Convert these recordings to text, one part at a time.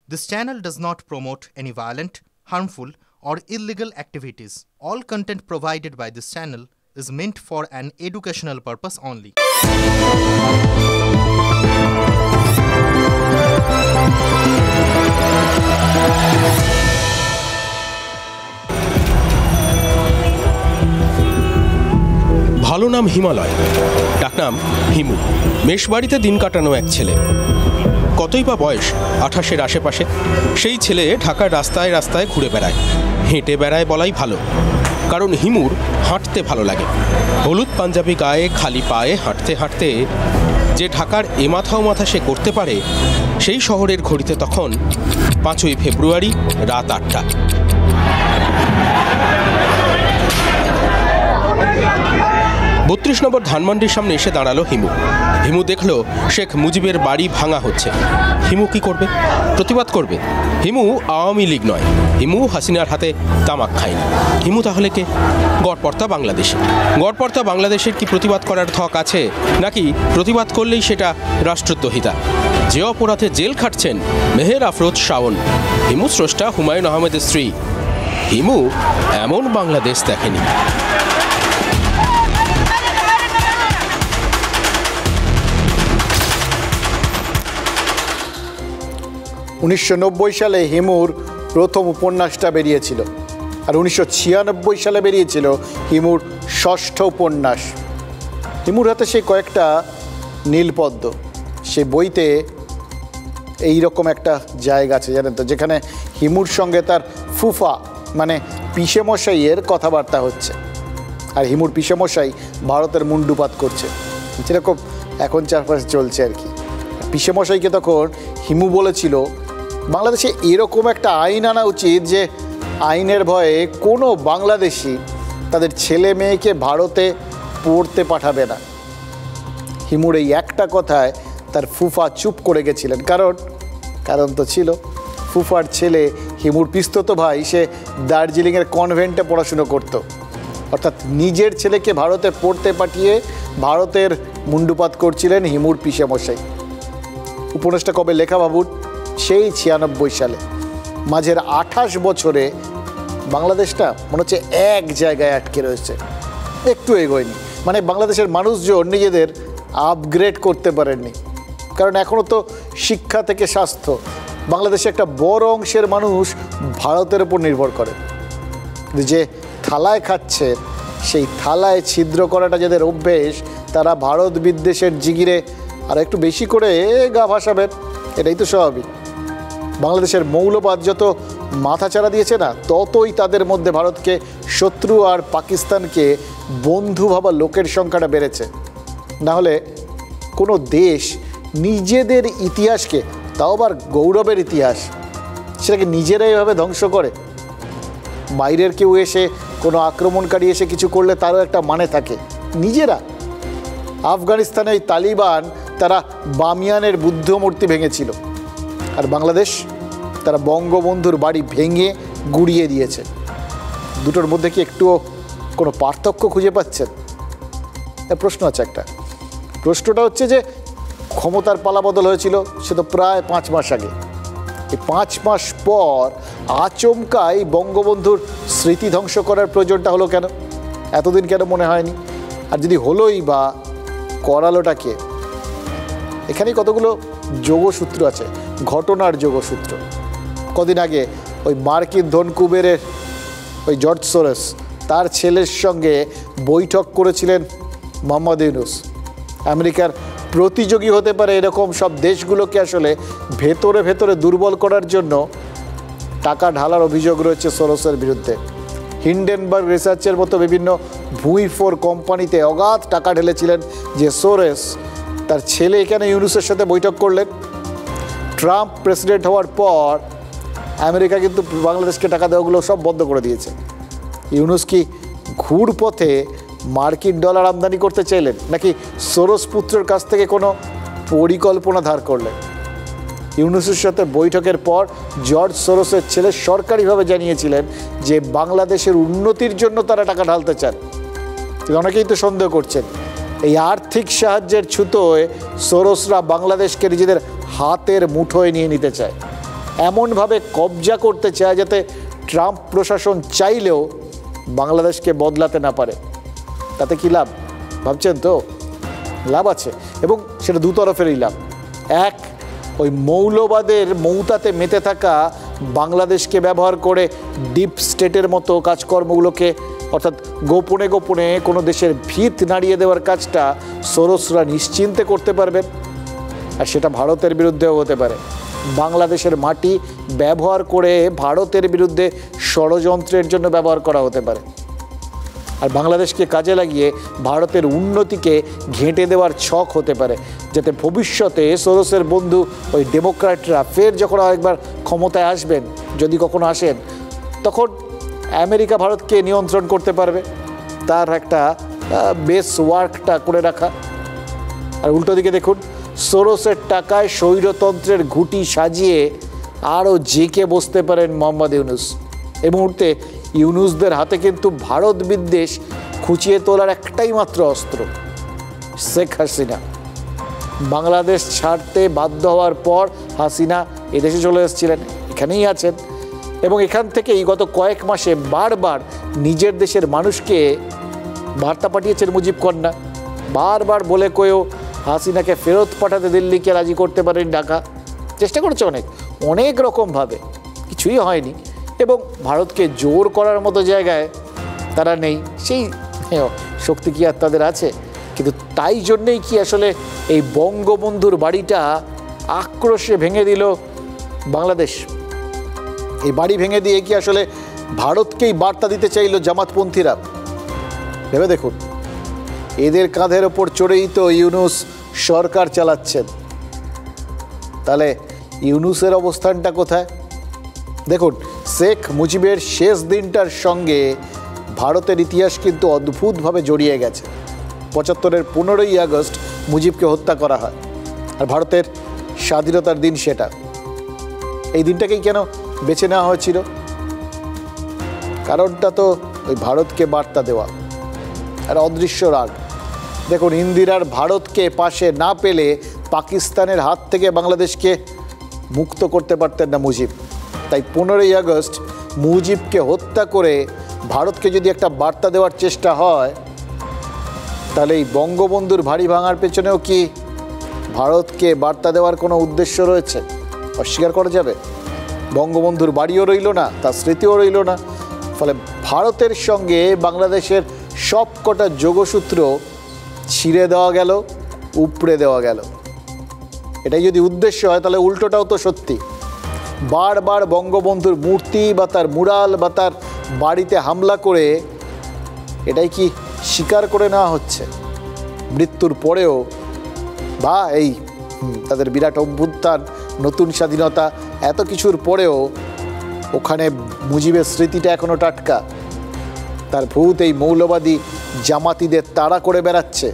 This channel does not promote any violent, harmful, or illegal activities. All content provided by this channel is meant for an educational purpose only. ভালো নাম হিমালয়, ডাকনাম হিমু। মেষবাড়িতে দিন কাটানো এক ছেলে। কতই বা বয়স, 28-এর আশেপাশে। সেই ছেলে ঢাকার রাস্তায় রাস্তায় ঘুরে বেড়ায়, হেঁটে বেড়ায় বলাই ভালো, কারণ হিমুর হাঁটতে ভালো লাগে। হলুদ পাঞ্জাবি গায়ে খালি পায়ে হাঁটতে হাঁটতে যে ঢাকার এমাথা ও মাথা সে করতে পারে, সেই শহরের ঘড়িতে তখন 5ই ফেব্রুয়ারি রাত 8টা। নম্বর ধানমন্ডির সামনে এসে দাঁড়ালো হিমু। হিমু দেখল শেখ মুজিবের বাড়ি ভাঙা হচ্ছে। হিমু কি করবে? প্রতিবাদ করবে। হিমু আওয়ামী লীগ নয়, হিমু হাসিনার হাতে তামাক খায়নি। হিমু তাহলে কে? গড়পড়তা বাংলাদেশে। গড়পড়তা বাংলাদেশের কি প্রতিবাদ করার ধক আছে, নাকি প্রতিবাদ করলেই সেটা রাষ্ট্রদ্রোহিতা? যে অপরাধে জেল খাটছেন মেহের আফরোজ শাওন, হিমু স্রষ্টা হুমায়ুন আহমেদের স্ত্রী। হিমু এমন বাংলাদেশ দেখেনি। 1990 সালে হিমুর প্রথম উপন্যাসটা বেরিয়েছিল, আর 1996 সালে বেরিয়েছিল হিমুর ষষ্ঠ উপন্যাস। হিমুর হাতে সেই কয়েকটা নীলপদ্ম, সে বইতে এইরকম একটা জায়গা আছে জানেন তো, যেখানে হিমুর সঙ্গে তার ফুফা মানে পিসেমশাইয়ের কথাবার্তা হচ্ছে, আর হিমুর পিসেমশাই ভারতের মুন্ডুপাত করছে, যেরকম এখন চারপাশে চলছে আর কি। পিসেমশাইকে তখন হিমু বলেছিল বাংলাদেশে এরকম একটা আইন আনা উচিত যে আইনের ভয়ে কোনো বাংলাদেশি তাদের ছেলে মেয়েকে ভারতে পড়তে পাঠাবে না। হিমুর এই একটা কথায় তার ফুফা চুপ করে গেছিলেন, কারণ তো ছিল ফুফার ছেলে হিমুর পিস্তত ভাই, সে দার্জিলিংয়ের কনভেন্টে পড়াশুনো করত। অর্থাৎ নিজের ছেলেকে ভারতে পড়তে পাঠিয়ে ভারতের মুন্ডুপাত করছিলেন হিমুর পিসেমশাই। উপন্যাসটা কবে লেখা ভাবুন, সেই 96 সালে। মাঝের 28 বছরে বাংলাদেশটা মনে হচ্ছে এক জায়গায় আটকে রয়েছে, একটু এগোয়নি। মানে বাংলাদেশের মানুষজন নিজেদের আপগ্রেড করতে পারেননি, কারণ এখনও তো শিক্ষা থেকে স্বাস্থ্য বাংলাদেশে একটা বড় অংশের মানুষ ভারতের উপর নির্ভর করে। যে থালায় খাচ্ছে সেই থালায় ছিদ্র করাটা যাদের অভ্যেস, তারা ভারত বিদ্বেষের জিগিরে আর একটু বেশি করে গা ভাসাবেন, এটাই তো স্বাভাবিক। বাংলাদেশের মৌলবাদ যত মাথাচাড়া দিয়েছে না, ততই তাদের মধ্যে ভারতকে শত্রু আর পাকিস্তানকে বন্ধু ভাবা লোকের সংখ্যাটা বেড়েছে। না হলে কোনো দেশ নিজেদের ইতিহাসকে, তাও আবার গৌরবের ইতিহাস, সেটাকে নিজেরাই এভাবে ধ্বংস করে? বাইরের কেউ এসে কোনো আক্রমণকারী এসে কিছু করলে তারও একটা মানে থাকে। নিজেরা আফগানিস্তানে এই তালিবান তারা বামিয়ানের বুদ্ধ মূর্তি ভেঙেছিল, আর বাংলাদেশ তারা বঙ্গবন্ধুর বাড়ি ভেঙে গুড়িয়ে দিয়েছে। দুটোর মধ্যে কি একটুও কোনো পার্থক্য খুঁজে পাচ্ছেন? প্রশ্ন আছে একটা। প্রশ্নটা হচ্ছে যে ক্ষমতার পালাবদল হয়েছিল সে তো প্রায় 5 মাস আগে। এই 5 মাস পর আচমকাই বঙ্গবন্ধুর স্মৃতি ধ্বংস করার প্রয়োজনটা হলো কেন? এতদিন কেন মনে হয়নি? আর যদি হলোই বা করালোটা কে? এখানেই কতগুলো যোগসূত্র আছে, ঘটনার যোগসূত্র। কদিন আগে ওই মার্কিন ধন কুবেরের ওই জর্জ সোরস, তার ছেলের সঙ্গে বৈঠক করেছিলেন মোহাম্মদ ইউনূস। আমেরিকার প্রতিযোগী হতে পারে এরকম সব দেশগুলোকে আসলে ভেতরে ভেতরে দুর্বল করার জন্য টাকা ঢালার অভিযোগ রয়েছে সোরসের বিরুদ্ধে। হিন্ডেনবার্গ রিসার্চের মতো বিভিন্ন ভুঁইফোর কোম্পানিতে অগাধ টাকা ঢেলেছিলেন যে সোরেস। তার ছেলে এখানে ইউনূসের সাথে বৈঠক করলেন। ট্রাম্প প্রেসিডেন্ট হওয়ার পর আমেরিকা কিন্তু বাংলাদেশকে টাকা দেওয়াগুলো সব বন্ধ করে দিয়েছে। ইউনূস কি ঘুর পথে মার্কিন ডলার আমদানি করতে চাইলেন, নাকি সোরস পুত্রের কাছ থেকে কোনো পরিকল্পনা ধার করলেন? ইউনূসের সাথে বৈঠকের পর জর্জ সোরসের ছেলে সরকারিভাবে জানিয়েছিলেন যে বাংলাদেশের উন্নতির জন্য তারা টাকা ঢালতে চান। অনেকেই তো সন্দেহ করছেন এই আর্থিক সাহায্যের ছুতোয় সোরসরা বাংলাদেশকে নিজেদের হাতের মুঠোয় নিয়ে নিতে চায়। এমনভাবে কবজা করতে চায় যাতে ট্রাম্প প্রশাসন চাইলেও বাংলাদেশকে বদলাতে না পারে। তাতে কি লাভ ভাবছেন তো? লাভ আছে, এবং সেটা দুতরফেরই লাভ। এক, ওই মৌলবাদের মৌতাতে মেতে থাকা বাংলাদেশকে ব্যবহার করে ডিপ স্টেটের মতো কাজকর্মগুলোকে, অর্থাৎ গোপনে গোপনে কোনো দেশের ভিত নাড়িয়ে দেওয়ার কাজটা সোরসরা নিশ্চিন্তে করতে পারবেন, আর সেটা ভারতের বিরুদ্ধেও হতে পারে। বাংলাদেশের মাটি ব্যবহার করে ভারতের বিরুদ্ধে ষড়যন্ত্রের জন্য ব্যবহার করা হতে পারে, আর বাংলাদেশকে কাজে লাগিয়ে ভারতের উন্নতিকে ঘেঁটে দেওয়ার ছক হতে পারে, যাতে ভবিষ্যতে সোরসের বন্ধু ওই ডেমোক্র্যাটরা ফের যখন আরেকবার ক্ষমতায় আসবেন, যদি কখনো আসেন, তখন আমেরিকা ভারতকে নিয়ন্ত্রণ করতে পারবে। তার একটা বেস ওয়ার্কটা করে রাখা। আর উল্টো দিকে দেখুন, সোরসের টাকায় স্বৈরতন্ত্রের ঘুঁটি সাজিয়ে আরও জেকে বসতে পারেন মোহাম্মদ ইউনুস। এই মুহূর্তে ইউনুসদের হাতে কিন্তু ভারত বিদ্বেষ খুঁচিয়ে তোলার একটাই মাত্র অস্ত্র, শেখ হাসিনা। বাংলাদেশ ছাড়তে বাধ্য হওয়ার পর হাসিনা এদেশে চলে এসেছিলেন, এখানেই আছেন, এবং এখান থেকেই গত কয়েক মাসে বারবার নিজের দেশের মানুষকে বার্তা পাঠিয়েছেন মুজিব কন্যা। বারবার বলে কয়েও হাসিনাকে ফেরত পাঠাতে দিল্লিকে রাজি করতে পারেন ঢাকা। চেষ্টা করেছে অনেক রকমভাবে, কিছুই হয়নি। এবং ভারতকে জোর করার মতো জায়গায় তারা নেই, সেই শক্তি কি আর তাদের আছে? কিন্তু তাই জন্যেই কি আসলে এই বঙ্গবন্ধুর বাড়িটা আক্রোশে ভেঙে দিল বাংলাদেশ? এই বাড়ি ভেঙে দিয়ে কি আসলে ভারতকেই বার্তা দিতে চাইল জামাতপন্থীরা? ভেবে দেখুন, এদের কাঁধের ওপর চড়েই তো ইউনুস সরকার চালাচ্ছেন। তাহলে ইউনুসের অবস্থানটা কোথায়? দেখুন, শেখ মুজিবের শেষ দিনটার সঙ্গে ভারতের ইতিহাস কিন্তু অদ্ভুতভাবে জড়িয়ে গেছে। ৭৫-এর ১৫ই আগস্ট মুজিবকে হত্যা করা হয়, আর ভারতের স্বাধীনতার দিন সেটা। এই দিনটাকেই কেন বেছে নেওয়া হয়েছিল? কারণটা তো ওই ভারতকে বার্তা দেওয়া আর অদৃশ্য রাগ। দেখুন, ইন্দিরার ভারতকে পাশে না পেলে পাকিস্তানের হাত থেকে বাংলাদেশকে মুক্ত করতে পারতেন না মুজিব। তাই ১৫ই আগস্ট মুজিবকে হত্যা করে ভারতকে যদি একটা বার্তা দেওয়ার চেষ্টা হয়, তাহলে এই বঙ্গবন্ধুর ভারী ভাঙার পেছনেও কি ভারতকে বার্তা দেওয়ার কোনো উদ্দেশ্য রয়েছে? অস্বীকার করা যাবে। বঙ্গবন্ধুর বাড়িও রইল না, তার স্মৃতিও রইল না। ফলে ভারতের সঙ্গে বাংলাদেশের সব কটা যোগসূত্র ছিঁড়ে দেওয়া গেল, উপড়ে দেওয়া গেল। এটাই যদি উদ্দেশ্য হয়, তাহলে উল্টোটাও তো সত্যি। বারবার বঙ্গবন্ধুর মূর্তি বা তার মুরাল বা তার বাড়িতে হামলা করে এটাই কি স্বীকার করে নেওয়া হচ্ছে? মৃত্যুর পরেও বা এই তাদের বিরাট অভ্যুত্থান, নতুন স্বাধীনতা, এত কিছুর পরেও ওখানে মুজিবের স্মৃতিটা এখনও টাটকা। তার ভূত এই মৌলবাদী জামাতিদের তাড়া করে বেড়াচ্ছে।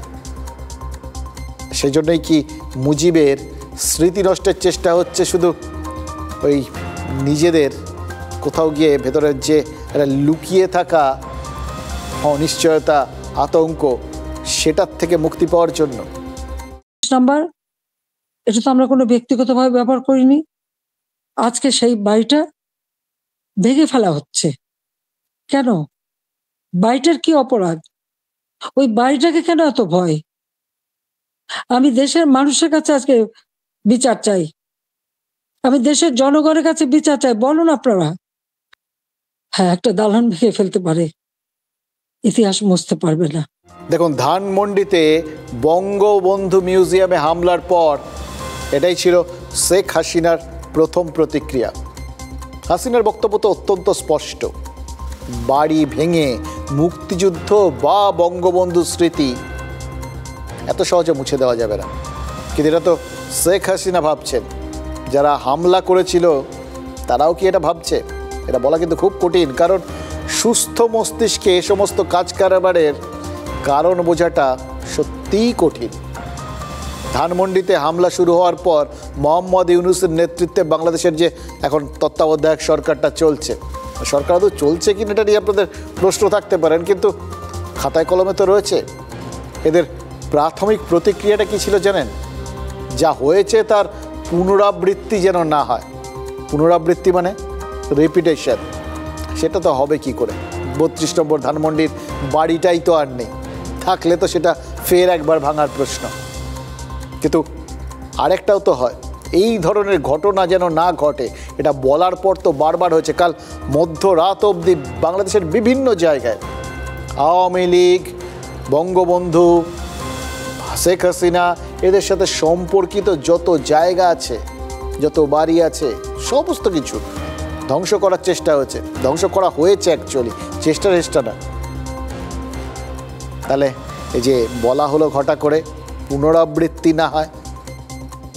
সেই জন্যই কি মুজিবের স্মৃতি নষ্টের চেষ্টা হচ্ছে শুধু ওই নিজেদের কোথাও গিয়ে ভেতরের যে একটা লুকিয়ে থাকা অনিশ্চয়তা, আতঙ্ক, সেটার থেকে মুক্তি পাওয়ার জন্য? নাম্বার, এটা তো আমরা কোনো ব্যক্তিগতভাবে ব্যবহার করিনি। আজকে সেই বাড়িটা ভেঙে ফেলা হচ্ছে কেন? বাড়িটার কি অপরাধ? ওই বাড়িটাকে কেন এত ভয়? আমি দেশের মানুষের কাছে আজকে বিচার চাই, আমি দেশের জনগণের কাছে বিচার চাই। বলুন আপনারা। হ্যাঁ, একটা দালান ভেঙে ফেলতে পারে, ইতিহাস মুছতে পারবে না। দেখুন, ধানমন্ডিতে বঙ্গবন্ধু মিউজিয়ামে হামলার পর এটাই ছিল শেখ হাসিনার প্রথম প্রতিক্রিয়া। হাসিনার বক্তব্য তো অত্যন্ত স্পষ্ট, বাড়ি ভেঙে মুক্তিযুদ্ধ বা বঙ্গবন্ধু স্মৃতি এত সহজে মুছে দেওয়া যাবে না। কিন্তু এটা তো শেখ হাসিনা ভাবছেন, যারা হামলা করেছিল তারাও কি এটা ভাবছে? এটা বলা কিন্তু খুব কঠিন, কারণ সুস্থ মস্তিষ্কে এ সমস্ত কাজ কারবারের কারণ বোঝাটা সত্যিই কঠিন। ধানমন্ডিতে হামলা শুরু হওয়ার পর মোহাম্মদ ইউনুসের নেতৃত্বে বাংলাদেশের যে এখন তত্ত্বাবধায়ক সরকারটা চলছে, সরকার তো চলছে কিনা এটা নিয়ে আপনাদের প্রশ্ন থাকতে পারেন, কিন্তু খাতায় কলমে তো রয়েছে। এদের প্রাথমিক প্রতিক্রিয়াটা কী ছিল জানেন? যা হয়েছে তার পুনরাবৃত্তি যেন না হয়, পুনরাবৃত্তি মানে রিপিটেশন, সেটা তো হবে কি করে? 32 নম্বর ধানমন্ডির বাড়িটাই তো আর নেই, থাকলে তো সেটা ফের একবার ভাঙার প্রশ্ন। কিন্তু আরেকটাও তো হয়, এই ধরনের ঘটনা যেন না ঘটে, এটা বলার পর তো বারবার হয়েছে। কাল মধ্যরাত অবধি বাংলাদেশের বিভিন্ন জায়গায় আওয়ামী লীগ, বঙ্গবন্ধু, শেখ হাসিনা এদের সাথে সম্পর্কিত যত জায়গা আছে, যত বাড়ি আছে, সমস্ত কিছু ধ্বংস করার চেষ্টা হয়েছে, ধ্বংস করা হয়েছে অ্যাকচুয়ালি, চেষ্টা না। তাহলে এই যে বলা হলো ঘটা করে পুনরাবৃত্তি না হয়,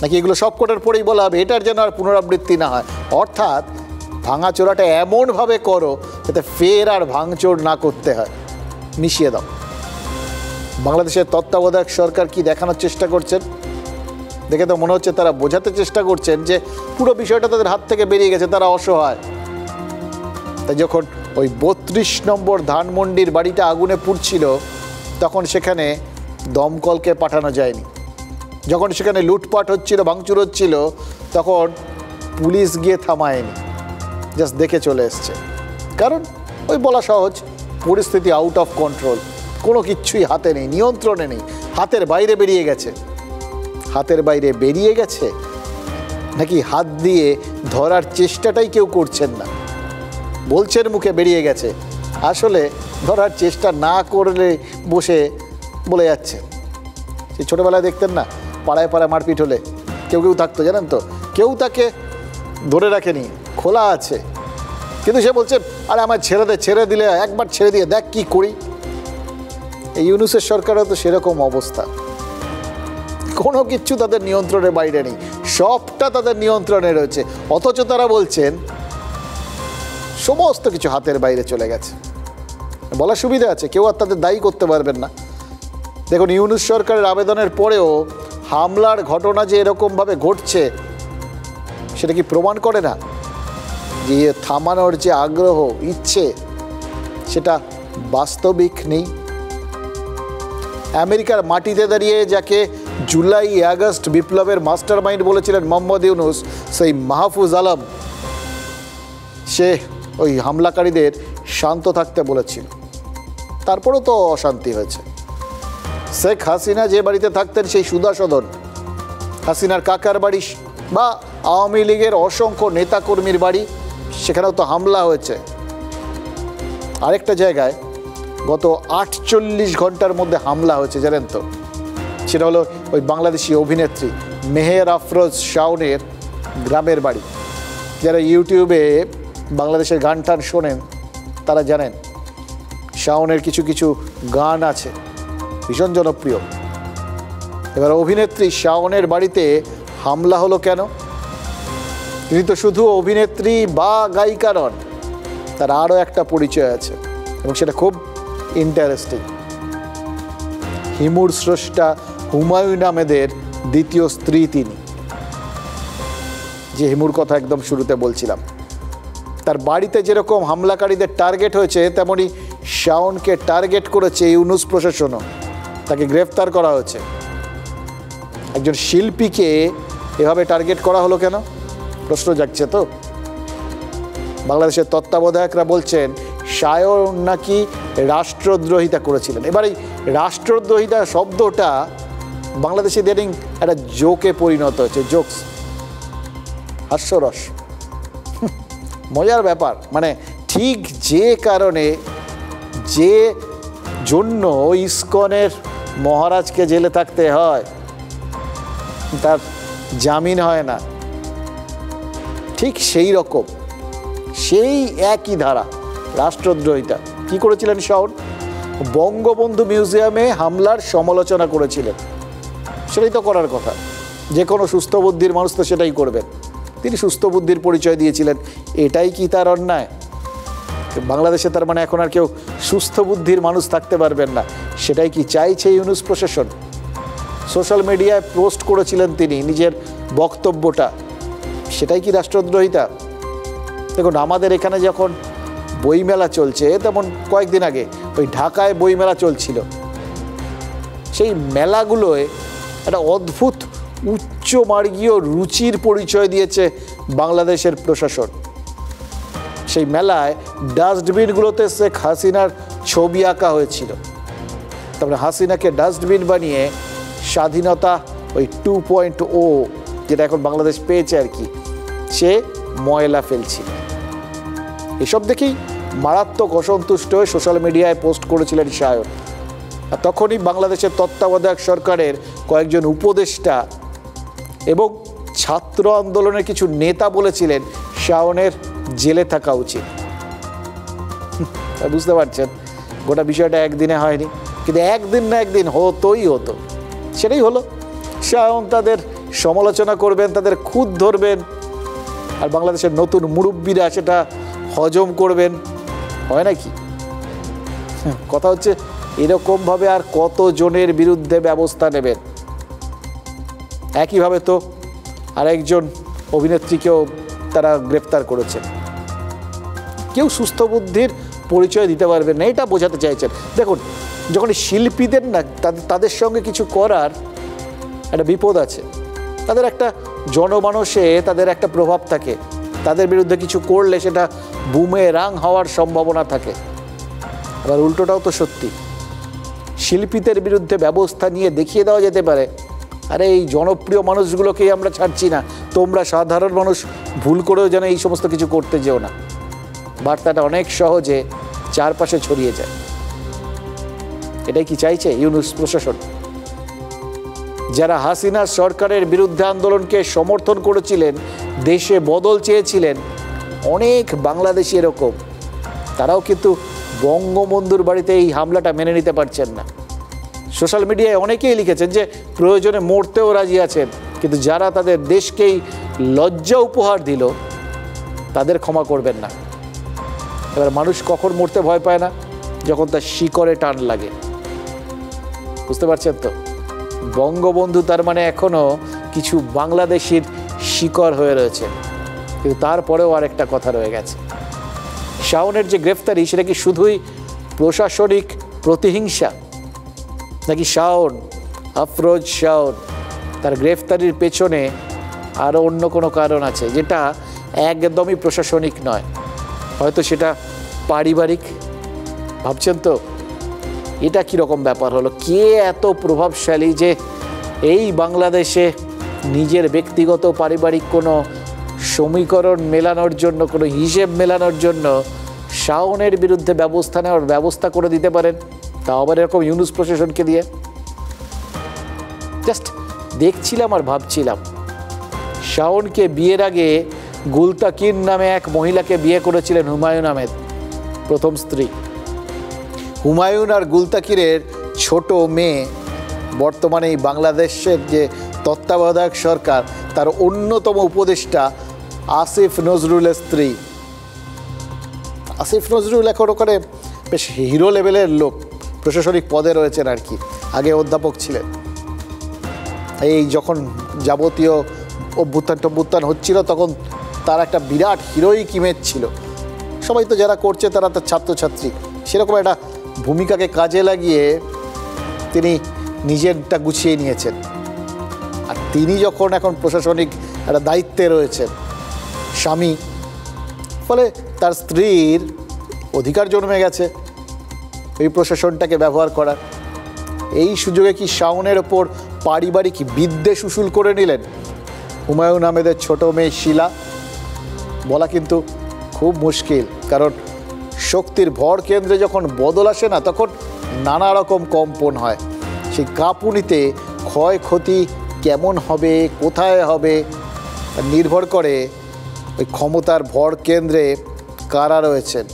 নাকি এগুলো সব কটার পরেই বলা হবে এটার যেন আর পুনরাবৃত্তি না হয়? অর্থাৎ ভাঙাচোরাটা এমনভাবে করো যাতে ফের আর ভাঙচোর না করতে হয়, মিশিয়ে দাও। বাংলাদেশের তত্ত্বাবধায়ক সরকার কি দেখানোর চেষ্টা করছেন? দেখে তো মনে হচ্ছে তারা বোঝাতে চেষ্টা করছেন যে পুরো বিষয়টা তাদের হাত থেকে বেরিয়ে গেছে, তারা অসহায়। তাই যখন ওই 32 নম্বর ধানমন্ডির বাড়িটা আগুনে পুড়ছিল তখন সেখানে দমকলকে পাঠানো যায়নি। যখন সেখানে লুটপাট হচ্ছিল, ভাঙচুর হচ্ছিল, তখন পুলিশ গিয়ে থামায়নি, জাস্ট দেখে চলে এসছে। কারণ ওই বলা সহজ, পরিস্থিতি আউট অফ কন্ট্রোল, কোনো কিচ্ছুই হাতে নেই, নিয়ন্ত্রণে নেই, হাতের বাইরে বেরিয়ে গেছে। হাতের বাইরে বেরিয়ে গেছে নাকি হাত দিয়ে ধরার চেষ্টাটাই কেউ করছেন না? বলছেন মুখে বেরিয়ে গেছে, আসলে ধরার চেষ্টা না করলে বসে বলে যাচ্ছে। সেই ছোটোবেলায় দেখতেন না, পাড়ায় পাড়ায় মারপিট হলে কেউ থাকতো, জানেন তো, কেউ তাকে ধরে রাখেনি, খোলা আছে, কিন্তু সে বলছে আরে আমার ছেড়ে দিলে, একবার ছেড়ে দিয়ে দেখ কি করি। এই ইউনূসের সরকারও তো সেরকম অবস্থা, কোনো কিচ্ছু তাদের নিয়ন্ত্রণের বাইরে নেই, সবটা তাদের নিয়ন্ত্রণে রয়েছে, অথচ তারা বলছেন সমস্ত কিছু হাতের বাইরে চলে গেছে। বলার সুবিধা আছে, কেউ আর তাদের দায়ী করতে পারবেন না। দেখুন, ইউনূস সরকারের আবেদনের পরেও হামলার ঘটনা যে এরকমভাবে ঘটছে, সেটা কি প্রমাণ করে না যে থামানোর যে আগ্রহ, ইচ্ছে, সেটা বাস্তবিক নেই? আমেরিকার মাটিতে দাঁড়িয়ে যাকে জুলাই আগস্ট বিপ্লবের মাস্টার মাইন্ড বলেছিলেন মোহাম্মদ ইউনূস, সেই মাহফুজ আলম, সে ওই হামলাকারীদের শান্ত থাকতে বলেছিল, তারপরেও তো অশান্তি হয়েছে। শেখ হাসিনা যে বাড়িতে থাকতেন, সেই সুধা সদন, হাসিনার কাকার বাড়ি বা আওয়ামী লীগের অসংখ্য নেতাকর্মীর বাড়ি, সেখানেও তো হামলা হয়েছে। আরেকটা জায়গায় গত 48 ঘন্টার মধ্যে হামলা হয়েছে, জানেন তো, সেটা হলো ওই বাংলাদেশি অভিনেত্রী মেহের আফরোজ শাওনের গ্রামের বাড়ি। যারা ইউটিউবে বাংলাদেশের গান টান শোনেন তারা জানেন শাওনের কিছু কিছু গান আছে ভীষণ জনপ্রিয়। এবার অভিনেত্রী শাওনের বাড়িতে হামলা হলো কেন? তিনি তো শুধু অভিনেত্রী বা গায়িকা নন, তার আরও একটা পরিচয় আছে এবং সেটা খুব ইন্টারেস্টিং। হিমুর স্রষ্টা হুমায়ুন আহমেদের দ্বিতীয় স্ত্রী তিনি, যে হিমুর কথা একদম শুরুতে বলছিলাম। তার বাড়িতে যেরকম হামলাকারীদের টার্গেট হয়েছে, তেমনি শাওনকে টার্গেট করেছে ইউনূস প্রশাসনও, তাকে গ্রেফতার করা হয়েছে। একজন শিল্পীকে এভাবে টার্গেট করা হলো কেন? প্রশ্ন জাগছে তো। বাংলাদেশের তত্ত্বাবধায়করা বলছেন শাওন নাকি রাষ্ট্রদ্রোহিতা করেছিলেন। এবার এই রাষ্ট্রদ্রোহিতা শব্দটা বাংলাদেশে ইদানিং একটা জোকে পরিণত হয়েছে, জোকস, হাস্যরস, মজার ব্যাপার। মানে ঠিক যে কারণে, যে জন্য ইসকনের মহারাজকে জেলে থাকতে হয়, তার জামিন হয় না, ঠিক সেই রকম, সেই একই ধারা রাষ্ট্রদ্রোহিতা। কি করেছিলেন শাওন? বঙ্গবন্ধু মিউজিয়ামে হামলার সমালোচনা করেছিলেন। সেটাই তো করার কথা, যে কোনো সুস্থ বুদ্ধির মানুষ তো সেটাই করবেন। তিনি সুস্থ বুদ্ধির পরিচয় দিয়েছিলেন, এটাই কি তার অন্যায়? বাংলাদেশে তার মানে এখন আর কেউ সুস্থ বুদ্ধির মানুষ থাকতে পারবেন না, সেটাই কি চাইছে ইউনূস প্রশাসন? সোশ্যাল মিডিয়ায় পোস্ট করেছিলেন তিনি নিজের বক্তব্যটা, সেটাই কি রাষ্ট্রদ্রোহিতা? দেখুন, আমাদের এখানে যখন বইমেলা চলছে, তেমন কয়েকদিন আগে ওই ঢাকায় বইমেলা চলছিল, সেই মেলাগুলোয় একটা অদ্ভুত উচ্চমার্গীয় রুচির পরিচয় দিয়েছে বাংলাদেশের প্রশাসন। সেই মেলায় ডাস্টবিনগুলোতে শেখ হাসিনার ছবি আঁকা হয়েছিল। তারপরে হাসিনাকে ডাস্টবিন বানিয়ে স্বাধীনতা ওই 2.0 যেটা এখন বাংলাদেশ পেয়েছে আর কি, সে ময়লা ফেলছিল। এসব দেখেই মারাত্মক অসন্তুষ্ট হয়ে সোশ্যাল মিডিয়ায় পোস্ট করেছিলেন সায়ন। আর তখনই বাংলাদেশের তত্ত্বাবধায়ক সরকারের কয়েকজন উপদেষ্টা এবং ছাত্র আন্দোলনের কিছু নেতা বলেছিলেন শাওনের জেলে থাকা উচিত। বুঝতে পারছেন গোটা বিষয়টা একদিনে হয়নি, কিন্তু একদিন না একদিন হতোই হতো। সেটাই হলো, শাওন তাদের সমালোচনা করবেন, তাদের খুঁত ধরবেন, আর বাংলাদেশের নতুন মুরব্বীরা সেটা হজম করবেন। হয় নাকি? কথা হচ্ছে এরকমভাবে আর কতজনের বিরুদ্ধে ব্যবস্থা নেবেন? একইভাবে তো আরেকজন অভিনেত্রীকেও তারা গ্রেপ্তার করেছেন। কেউ সুস্থ বুদ্ধির পরিচয় দিতে পারবেন না, এটা বোঝাতে চাইছেন। দেখুন, যখন শিল্পীদের না তাদের সঙ্গে কিছু করার একটা বিপদ আছে, তাদের একটা জনমানসে তাদের একটা প্রভাব থাকে, তাদের বিরুদ্ধে কিছু করলে সেটা বুমেরাং হওয়ার সম্ভাবনা থাকে। আবার উল্টোটাও তো সত্যি, শিল্পীদের বিরুদ্ধে ব্যবস্থা নিয়ে দেখিয়ে দেওয়া যেতে পারে, আরে এই জনপ্রিয় মানুষগুলোকেই আমরা ছাড়ছি না, তোমরা সাধারণ মানুষ ভুল করেও যেন এই সমস্ত কিছু করতে যেও না। বার্তাটা অনেক সহজে চারপাশে ছড়িয়ে যায়। এটাই কি চাইছে ইউনূস প্রশাসন? যারা হাসিনা সরকারের বিরুদ্ধে আন্দোলনকে সমর্থন করেছিলেন, দেশে বদল চেয়েছিলেন, অনেক বাংলাদেশি এরকম, তারাও কিন্তু বঙ্গবন্ধুর বাড়িতে এই হামলাটা মেনে নিতে পারছেন না। সোশ্যাল মিডিয়ায় অনেকেই লিখেছেন যে প্রয়োজনে মরতেও রাজি আছেন, কিন্তু যারা তাদের দেশকেই লজ্জা উপহার দিল তাদের ক্ষমা করবেন না। এবার মানুষ কখন মরতে ভয় পায় না? যখন তার শিকড়ে টান লাগে। বুঝতে পারছেন তো? বঙ্গবন্ধু তার মানে এখনো কিছু বাংলাদেশির শিকড় হয়ে রয়েছে। কিন্তু তারপরেও আরেকটা কথা রয়ে গেছে, শাওনের যে গ্রেফতারি সেটা কি শুধুই প্রশাসনিক প্রতিহিংসা, নাকি শাওন, আফরোজ শাওন, তার গ্রেফতারির পেছনে আরও অন্য কোনো কারণ আছে যেটা একদমই প্রশাসনিক নয়? হয়তো সেটা পারিবারিক। ভাবছেন তো এটা কীরকম ব্যাপার হলো? কে এত প্রভাবশালী যে এই বাংলাদেশে নিজের ব্যক্তিগত পারিবারিক কোনো সমীকরণ মেলানোর জন্য, কোনো হিসেব মেলানোর জন্য শাওনের বিরুদ্ধে ব্যবস্থা নেওয়ার ব্যবস্থা করে দিতে পারেন, তাও আবার এরকম ইউনূস প্রশাসনকে দিয়ে? জাস্ট দেখছিলাম আর ভাবছিলাম, শাওনকে বিয়ের আগে গুলতাকিন নামে এক মহিলাকে বিয়ে করেছিলেন হুমায়ুন আহমেদ, প্রথম স্ত্রী। হুমায়ুন আর গুলতাকিরের ছোট মেয়ে বর্তমানে এই বাংলাদেশের যে তত্ত্বাবধায়ক সরকার তার অন্যতম উপদেষ্টা আসিফ নজরুলের স্ত্রী। আসিফ নজরুল এখন ওখানে বেশ হিরো লেভেলের লোক, প্রশাসনিক পদে রয়েছেন আর কি, আগে অধ্যাপক ছিলেন। এই যখন যাবতীয় অভ্যুত্থান হচ্ছিল তখন তার একটা বিরাট হিরোইক ইমেজ ছিল। সবাই তো যারা করছে তারা তার ছাত্রছাত্রী, সেরকম একটা ভূমিকাকে কাজে লাগিয়ে তিনি নিজেরটা গুছিয়ে নিয়েছেন। আর তিনি যখন এখন প্রশাসনিক একটা দায়িত্বে রয়েছেন, স্বামী, ফলে তার স্ত্রীর অধিকার জন্মে গেছে এই প্রশাসনটাকে ব্যবহার করার। এই সুযোগে কি শাওনের ওপর পারিবারিক বিদ্বেষ উসুল করে নিলেন হুমায়ুন আহমেদের ছোট মেয়ে শিলা? বলা কিন্তু খুব মুশকিল, কারণ শক্তির ভর কেন্দ্রে যখন বদল আসে না, তখন নানা রকম কম্পন হয়। সেই কাঁপুনিতে ক্ষয়ক্ষতি কেমন হবে, কোথায় হবে, নির্ভর করে ওই ক্ষমতার ভর কেন্দ্রে কারা রয়েছেন।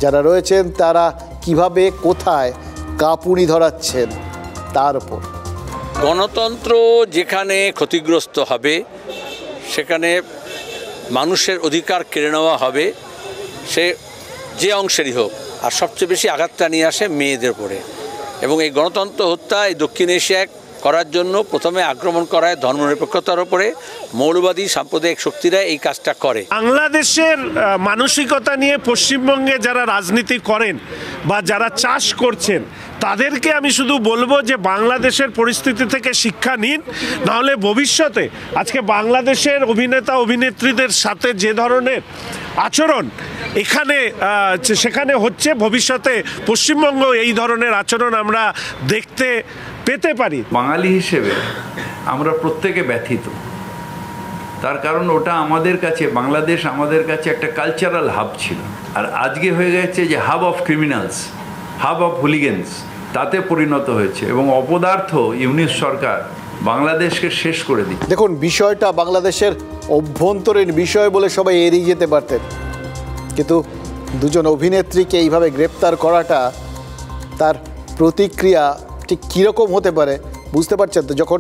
যারা রয়েছেন তারা কিভাবে, কোথায় কাঁপুনি ধরাচ্ছেন তার উপর। গণতন্ত্র যেখানে ক্ষতিগ্রস্ত হবে, সেখানে মানুষের অধিকার কেড়ে নেওয়া হবে, সে যে অংশেরই হোক। আর সবচেয়ে বেশি আঘাতটা নিয়ে আসে মেয়েদের উপরে। এবং এই গণতন্ত্র হত্যা এই দক্ষিণ এশিয়ায় করার জন্য প্রথমে আক্রমণ করা হয় ধর্মনিরপেক্ষতার উপরে। মৌলবাদী সাম্প্রদায়িক শক্তিরা এই কাজটা করে। বাংলাদেশের মানসিকতা নিয়ে পশ্চিমবঙ্গে যারা রাজনীতি করেন বা যারা চাষ করছেন তাদেরকে আমি শুধু বলবো যে বাংলাদেশের পরিস্থিতি থেকে শিক্ষা নিন, নাহলে ভবিষ্যতে আজকে বাংলাদেশের অভিনেতা অভিনেত্রীদের সাথে যে ধরনের আচরণ এখানে সেখানে হচ্ছে, ভবিষ্যতে পশ্চিমবঙ্গ এই ধরনের আচরণ আমরা দেখতে পেতে পারি। বাঙালি হিসেবে আমরা প্রত্যেকে ব্যথিত, তার কারণ ওটা আমাদের কাছে, বাংলাদেশ আমাদের কাছে একটা কালচারাল হাব ছিল, আর আজকে হয়ে গেছে যে hub of criminals, hub of hooligans, তাতে পরিণত হয়েছে। এবং অপদার্থ ইউনিট সরকার বাংলাদেশকে শেষ করে দিই। দেখুন, বিষয়টা বাংলাদেশের অভ্যন্তরীণ বিষয় বলে সবাই এড়িয়ে যেতে পারতেন, কিন্তু দুজন অভিনেত্রীকে এইভাবে গ্রেপ্তার করাটা তার প্রতিক্রিয়া ঠিক কীরকম হতে পারে বুঝতে পারছেন তো। যখন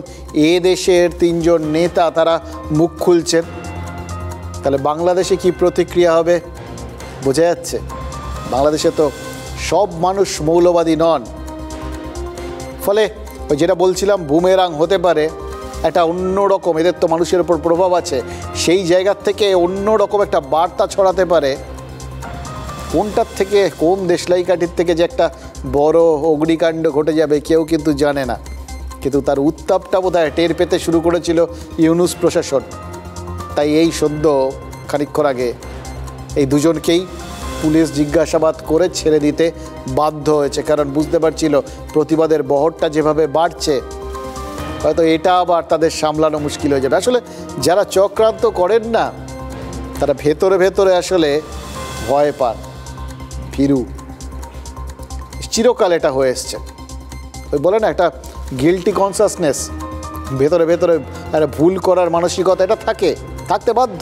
এ দেশের তিনজন নেতা তারা মুখ খুলছেন, তাহলে বাংলাদেশে কি প্রতিক্রিয়া হবে বোঝা যাচ্ছে। বাংলাদেশে তো সব মানুষ মৌলবাদী নন, ফলে ওই যেটা বলছিলাম বুমেরাং হতে পারে একটা অন্যরকম, এদের তো মানুষের উপর প্রভাব আছে, সেই জায়গার থেকে অন্যরকম একটা বার্তা ছড়াতে পারে। কোনটার থেকে, কোন দেশলাইকাঠির থেকে যে একটা বড় অগ্নিকাণ্ড ঘটে যাবে কেউ কিন্তু জানে না, কিন্তু তার উত্তাপটা বোধহয় টের পেতে শুরু করেছিল ইউনুস প্রশাসন। তাই এই সদ্য খানিকক্ষণ আগে এই দুজনকেই পুলিশ জিজ্ঞাসাবাদ করে ছেড়ে দিতে বাধ্য হয়েছে, কারণ বুঝতে পারছিল প্রতিবাদের বহরটা যেভাবে বাড়ছে হয়তো এটা আবার তাদের সামলানো মুশকিল হয়ে যাবে। আসলে যারা চক্রান্ত করেন না তারা ভেতরে ভেতরে আসলে ভয় পান। ফিরু চিরকাল এটা হয়ে এসছে, ওই বলে না একটা গিল্টি কনসাসনেস, ভেতরে ভেতরে একটা ভুল করার মানসিকতা, এটা থাকতে বাধ্য।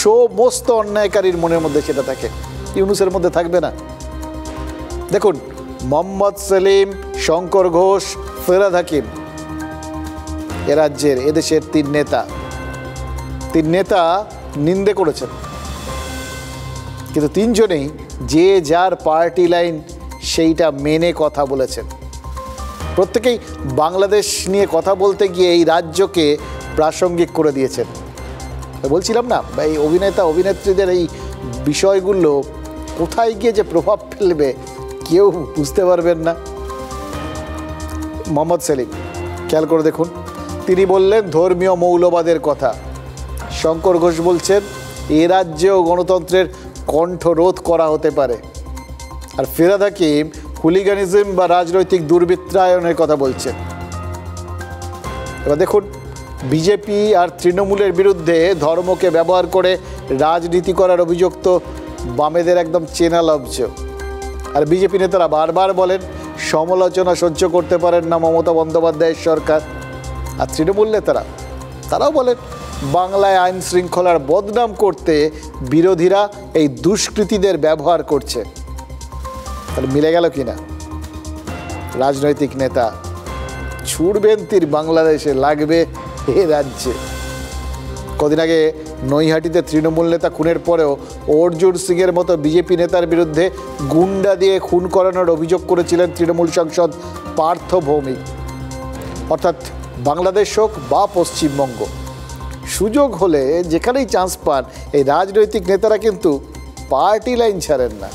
সমস্ত অন্যায়কারীর মনের মধ্যে সেটা থাকে, ইউনুসের মধ্যে থাকবে না। দেখুন, মোহাম্মদ সেলিম, শঙ্কর ঘোষ, ফেরাদ হাকিম, এ রাজ্যের এদেশের তিন নেতা নিন্দে করেছেন, কিন্তু তিনজনেই যে যার পার্টি লাইন সেইটা মেনে কথা বলেছেন। প্রত্যেকেই বাংলাদেশ নিয়ে কথা বলতে গিয়ে এই রাজ্যকে প্রাসঙ্গিক করে দিয়েছেন। বলছিলাম না, এই অভিনেতা অভিনেত্রীদের এই বিষয়গুলো কোথায় গিয়ে যে প্রভাব ফেলবে কেউ বুঝতে পারবেন না। মোহাম্মদ সেলিম, খেয়াল করে দেখুন, তিনি বললেন ধর্মীয় মৌলবাদের কথা। শঙ্কর ঘোষ বলছেন এ রাজ্যেও গণতন্ত্রের কণ্ঠরোধ করা হতে পারে। আর ফেরাদ হাকিম হুলিগানিজম বা রাজনৈতিক দুর্বৃত্তায়নের কথা বলছেন। এবার দেখুন, বিজেপি আর তৃণমূলের বিরুদ্ধে ধর্মকে ব্যবহার করে রাজনীতি করার অভিযোগ তো বামেদের একদম চেনা লভ্য। আর বিজেপি নেতারা বারবার বলেন সমালোচনা সহ্য করতে পারেন না মমতা বন্দ্যোপাধ্যায়ের সরকার। আর তৃণমূল নেতারা তারাও বলেন বাংলায় আইন শৃঙ্খলার বদনাম করতে বিরোধীরা এই দুষ্কৃতীদের ব্যবহার করছে। তাহলে মিলে গেল কিনা? রাজনৈতিক নেতা ছুড়বেন তীর বাংলাদেশে, লাগবে এ রাজ্যে। কদিন আগে নৈহাটিতে তৃণমূল নেতা খুনের পরেও অর্জুন সিংয়ের মতো বিজেপি নেতার বিরুদ্ধে গুন্ডা দিয়ে খুন করানোর অভিযোগ করেছিলেন তৃণমূল সাংসদ পার্থ ভৌমিক। অর্থাৎ বাংলাদেশ হোক বা পশ্চিমবঙ্গ, সুযোগ হলে যেখানেই চান্স পান এই রাজনৈতিক নেতারা কিন্তু পার্টি লাইন ছাড়েন না।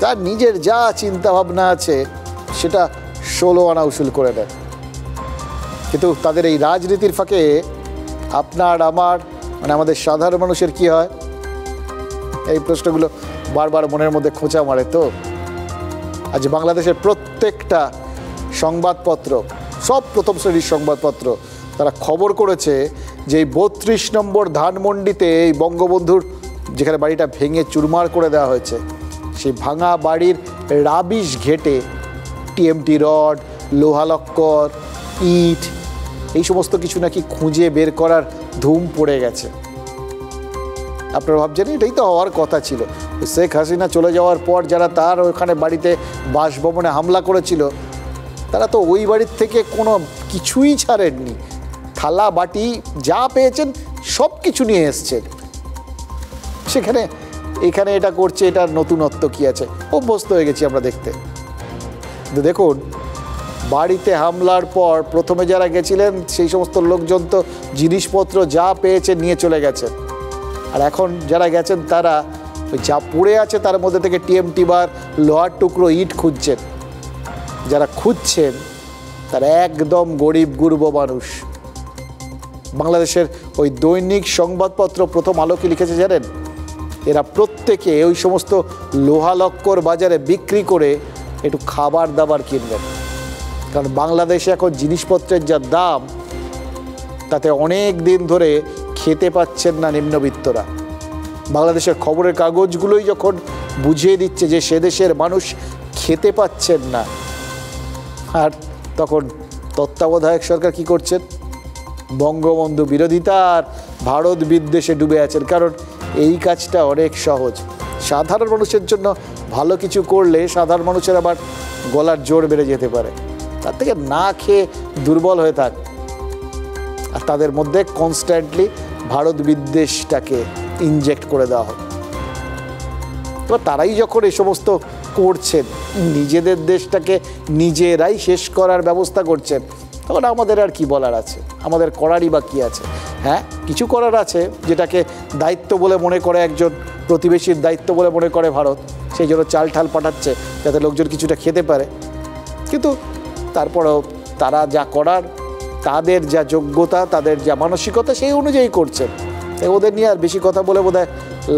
তার নিজের যা চিন্তাভাবনা আছে সেটা 16 আনা উসুল করে দেন। কিন্তু তাদের এই রাজনীতির ফাঁকে আপনার আমার আমাদের সাধারণ মানুষের কি হয়, এই প্রশ্নগুলো বারবার মনের মধ্যে খোঁচা মারে। তো আজ বাংলাদেশের প্রত্যেকটা সংবাদপত্র, সব প্রথম শ্রেণীর সংবাদপত্র, তারা খবর করেছে যে এই 32 নম্বর ধানমন্ডিতে এই বঙ্গবন্ধুর যেখানে বাড়িটা ভেঙে চুরমার করে দেওয়া হয়েছে, সেই ভাঙা বাড়ির রাবিশ ঘেটে টিএমটি রড, লোহালক্কর, ইট, এই সমস্ত কিছু নাকি খুঁজে বের করার ধুম পড়ে গেছে। আপনারা ভাবছেন এটাই তো হওয়ার কথা ছিল। শেখ হাসিনা চলে যাওয়ার পর যারা তার ওখানে বাড়িতে বাসভবনে হামলা করেছিল তারা তো ওই বাড়ির থেকে কোনো কিছুই ছাড়েননি, থালা বাটি যা পেয়েছেন সব কিছু নিয়ে এসছেন। সেখানে এখানে এটা করছে, এটার নতুনত্ব কী আছে? অভ্যস্ত হয়ে গেছি আমরা দেখতে। কিন্তু দেখুন, বাড়িতে হামলার পর প্রথমে যারা গেছিলেন সেই সমস্ত লোকজন তো জিনিসপত্র যা পেয়েছে নিয়ে চলে গেছেন, আর এখন যারা গেছেন তারা ওই যা পড়ে আছে তার মধ্যে থেকে টিএমটি বার লোহার টুকরো ইট খুঁজছেন। যারা খুঁজছেন তারা একদম গরিব গুরব মানুষ। বাংলাদেশের ওই দৈনিক সংবাদপত্র প্রথম আলো কি লিখেছে জানেন? এরা প্রত্যেকে ওই সমস্ত লোহালক্কর বাজারে বিক্রি করে একটু খাবার দাবার কিনবেন, কারণ বাংলাদেশে এখন জিনিসপত্রের যা দাম তাতে অনেক দিন ধরে খেতে পাচ্ছেন না নিম্নবিত্তরা। বাংলাদেশের খবরের কাগজগুলোই যখন বুঝিয়ে দিচ্ছে যে সে দেশের মানুষ খেতে পাচ্ছেন না, আর তখন তত্ত্বাবধায়ক সরকার কি করছেন? বঙ্গবন্ধু বিরোধিতা আর ভারত বিদ্বেষে ডুবে আছেন। কারণ এই কাজটা অনেক সহজ। সাধারণ মানুষের জন্য ভালো কিছু করলে সাধারণ মানুষের আবার গলার জোর বেড়ে যেতে পারে, তার থেকে না খেয়ে দুর্বল হয়ে থাক। আর তাদের মধ্যে কনস্ট্যান্টলি ভারত বিদ্বেষটাকে ইনজেক্ট করে দেওয়া হয়। এবার তারাই যখন এই সমস্ত করছেন, নিজেদের দেশটাকে নিজেরাই শেষ করার ব্যবস্থা করছেন, তখন আমাদের আর কি বলার আছে? আমাদের করারই বা কী আছে? হ্যাঁ, কিছু করার আছে, যেটাকে দায়িত্ব বলে মনে করে একজন প্রতিবেশীর দায়িত্ব বলে মনে করে ভারত, সেই জন্য চাল ঠাল পাঠাচ্ছে যাতে লোকজন কিছুটা খেতে পারে। কিন্তু তারপরেও তারা যা করার, তাদের যা যোগ্যতা, তাদের যা মানসিকতা, সেই অনুযায়ী করছেন। তাই ওদের নিয়ে আর বেশি কথা বলে বোধহয়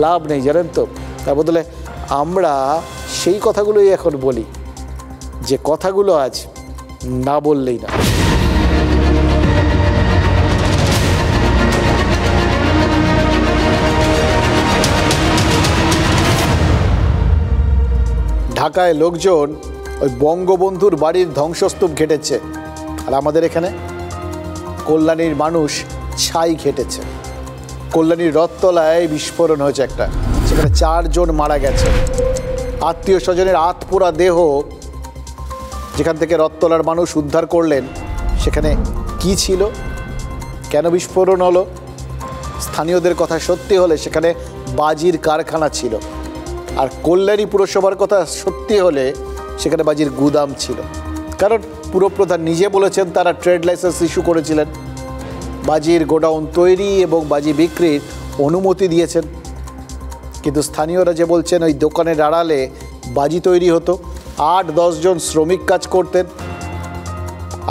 লাভ নেই, জানেন তো। তার বদলে আমরা সেই কথাগুলোই এখন বলি, যে কথাগুলো আজ না বললেই না। ঢাকায় লোকজন ওই বঙ্গবন্ধুর বাড়ির ধ্বংসস্তূপ ঘেটেছে, আর আমাদের এখানে কল্যাণীর মানুষ ছাই ঘেটেছে। কল্যাণীর রথতলায় বিস্ফোরণ হয়েছে একটা, সেখানে 4 জন মারা গেছে। আত্মীয় স্বজনের আতপোড়া দেহ যেখান থেকে রথতলার মানুষ উদ্ধার করলেন, সেখানে কি ছিল, কেন বিস্ফোরণ হলো? স্থানীয়দের কথা সত্যি হলে সেখানে বাজির কারখানা ছিল, আর কল্যাণী পুরসভার কথা সত্যি হলে সেখানে বাজির গুদাম ছিল। কারণ পুরপ্রধান নিজে বলেছেন তারা ট্রেড লাইসেন্স ইস্যু করেছিলেন, বাজির গোডাউন তৈরি এবং বাজি বিক্রির অনুমতি দিয়েছেন। কিন্তু স্থানীয়রা যে বলছেন ওই দোকানের আড়ালে বাজি তৈরি হতো, 8-10 জন শ্রমিক কাজ করতেন।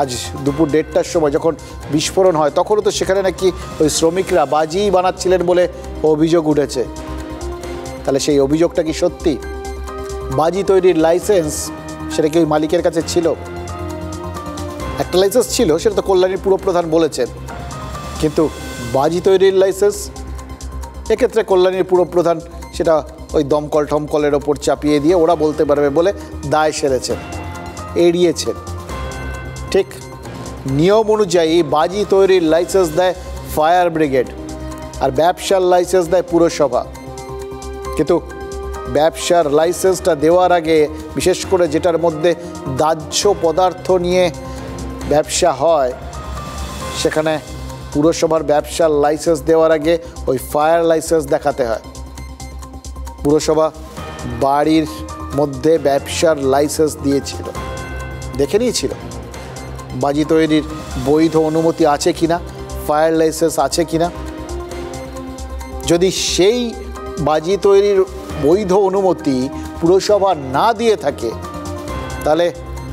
আজ দুপুর 1:30টার সময় যখন বিস্ফোরণ হয়, তখনও তো সেখানে নাকি ওই শ্রমিকরা বাজি বানাচ্ছিলেন বলে অভিযোগ উঠেছে। তাহলে সেই অভিযোগটা কি সত্যি? বাজি তৈরির লাইসেন্স সেটা কি ওই মালিকের কাছে ছিল? একটা লাইসেন্স ছিল, সেটা তো কল্যাণীর পুরপ্রধান বলেছেন, কিন্তু বাজি তৈরির লাইসেন্স, এক্ষেত্রে কল্যাণীর পুরপ্রধান সেটা ওই দমকল টমকলের ওপর চাপিয়ে দিয়ে ওরা বলতে পারবে বলে দায় সেরেছেন, এড়িয়েছেন। ঠিক নিয়ম অনুযায়ী বাজি তৈরির লাইসেন্স দেয় ফায়ার ব্রিগেড, আর ব্যবসার লাইসেন্স দেয় পুরসভা। কিন্তু ব্যবসার লাইসেন্সটা দেওয়ার আগে, বিশেষ করে যেটার মধ্যে দাহ্য পদার্থ নিয়ে ব্যবসা হয়, সেখানে পুরসভার ব্যবসার লাইসেন্স দেওয়ার আগে ওই ফায়ার লাইসেন্স দেখাতে হয়। পুরসভা বাড়ির মধ্যে ব্যবসার লাইসেন্স দিয়েছিল, দেখে নিয়েছিল বাজি তৈরির বৈধ অনুমতি আছে কিনা, ফায়ার লাইসেন্স আছে কিনা। যদি সেই বাজি তৈরির বৈধ অনুমতি পুরসভা না দিয়ে থাকে, তাহলে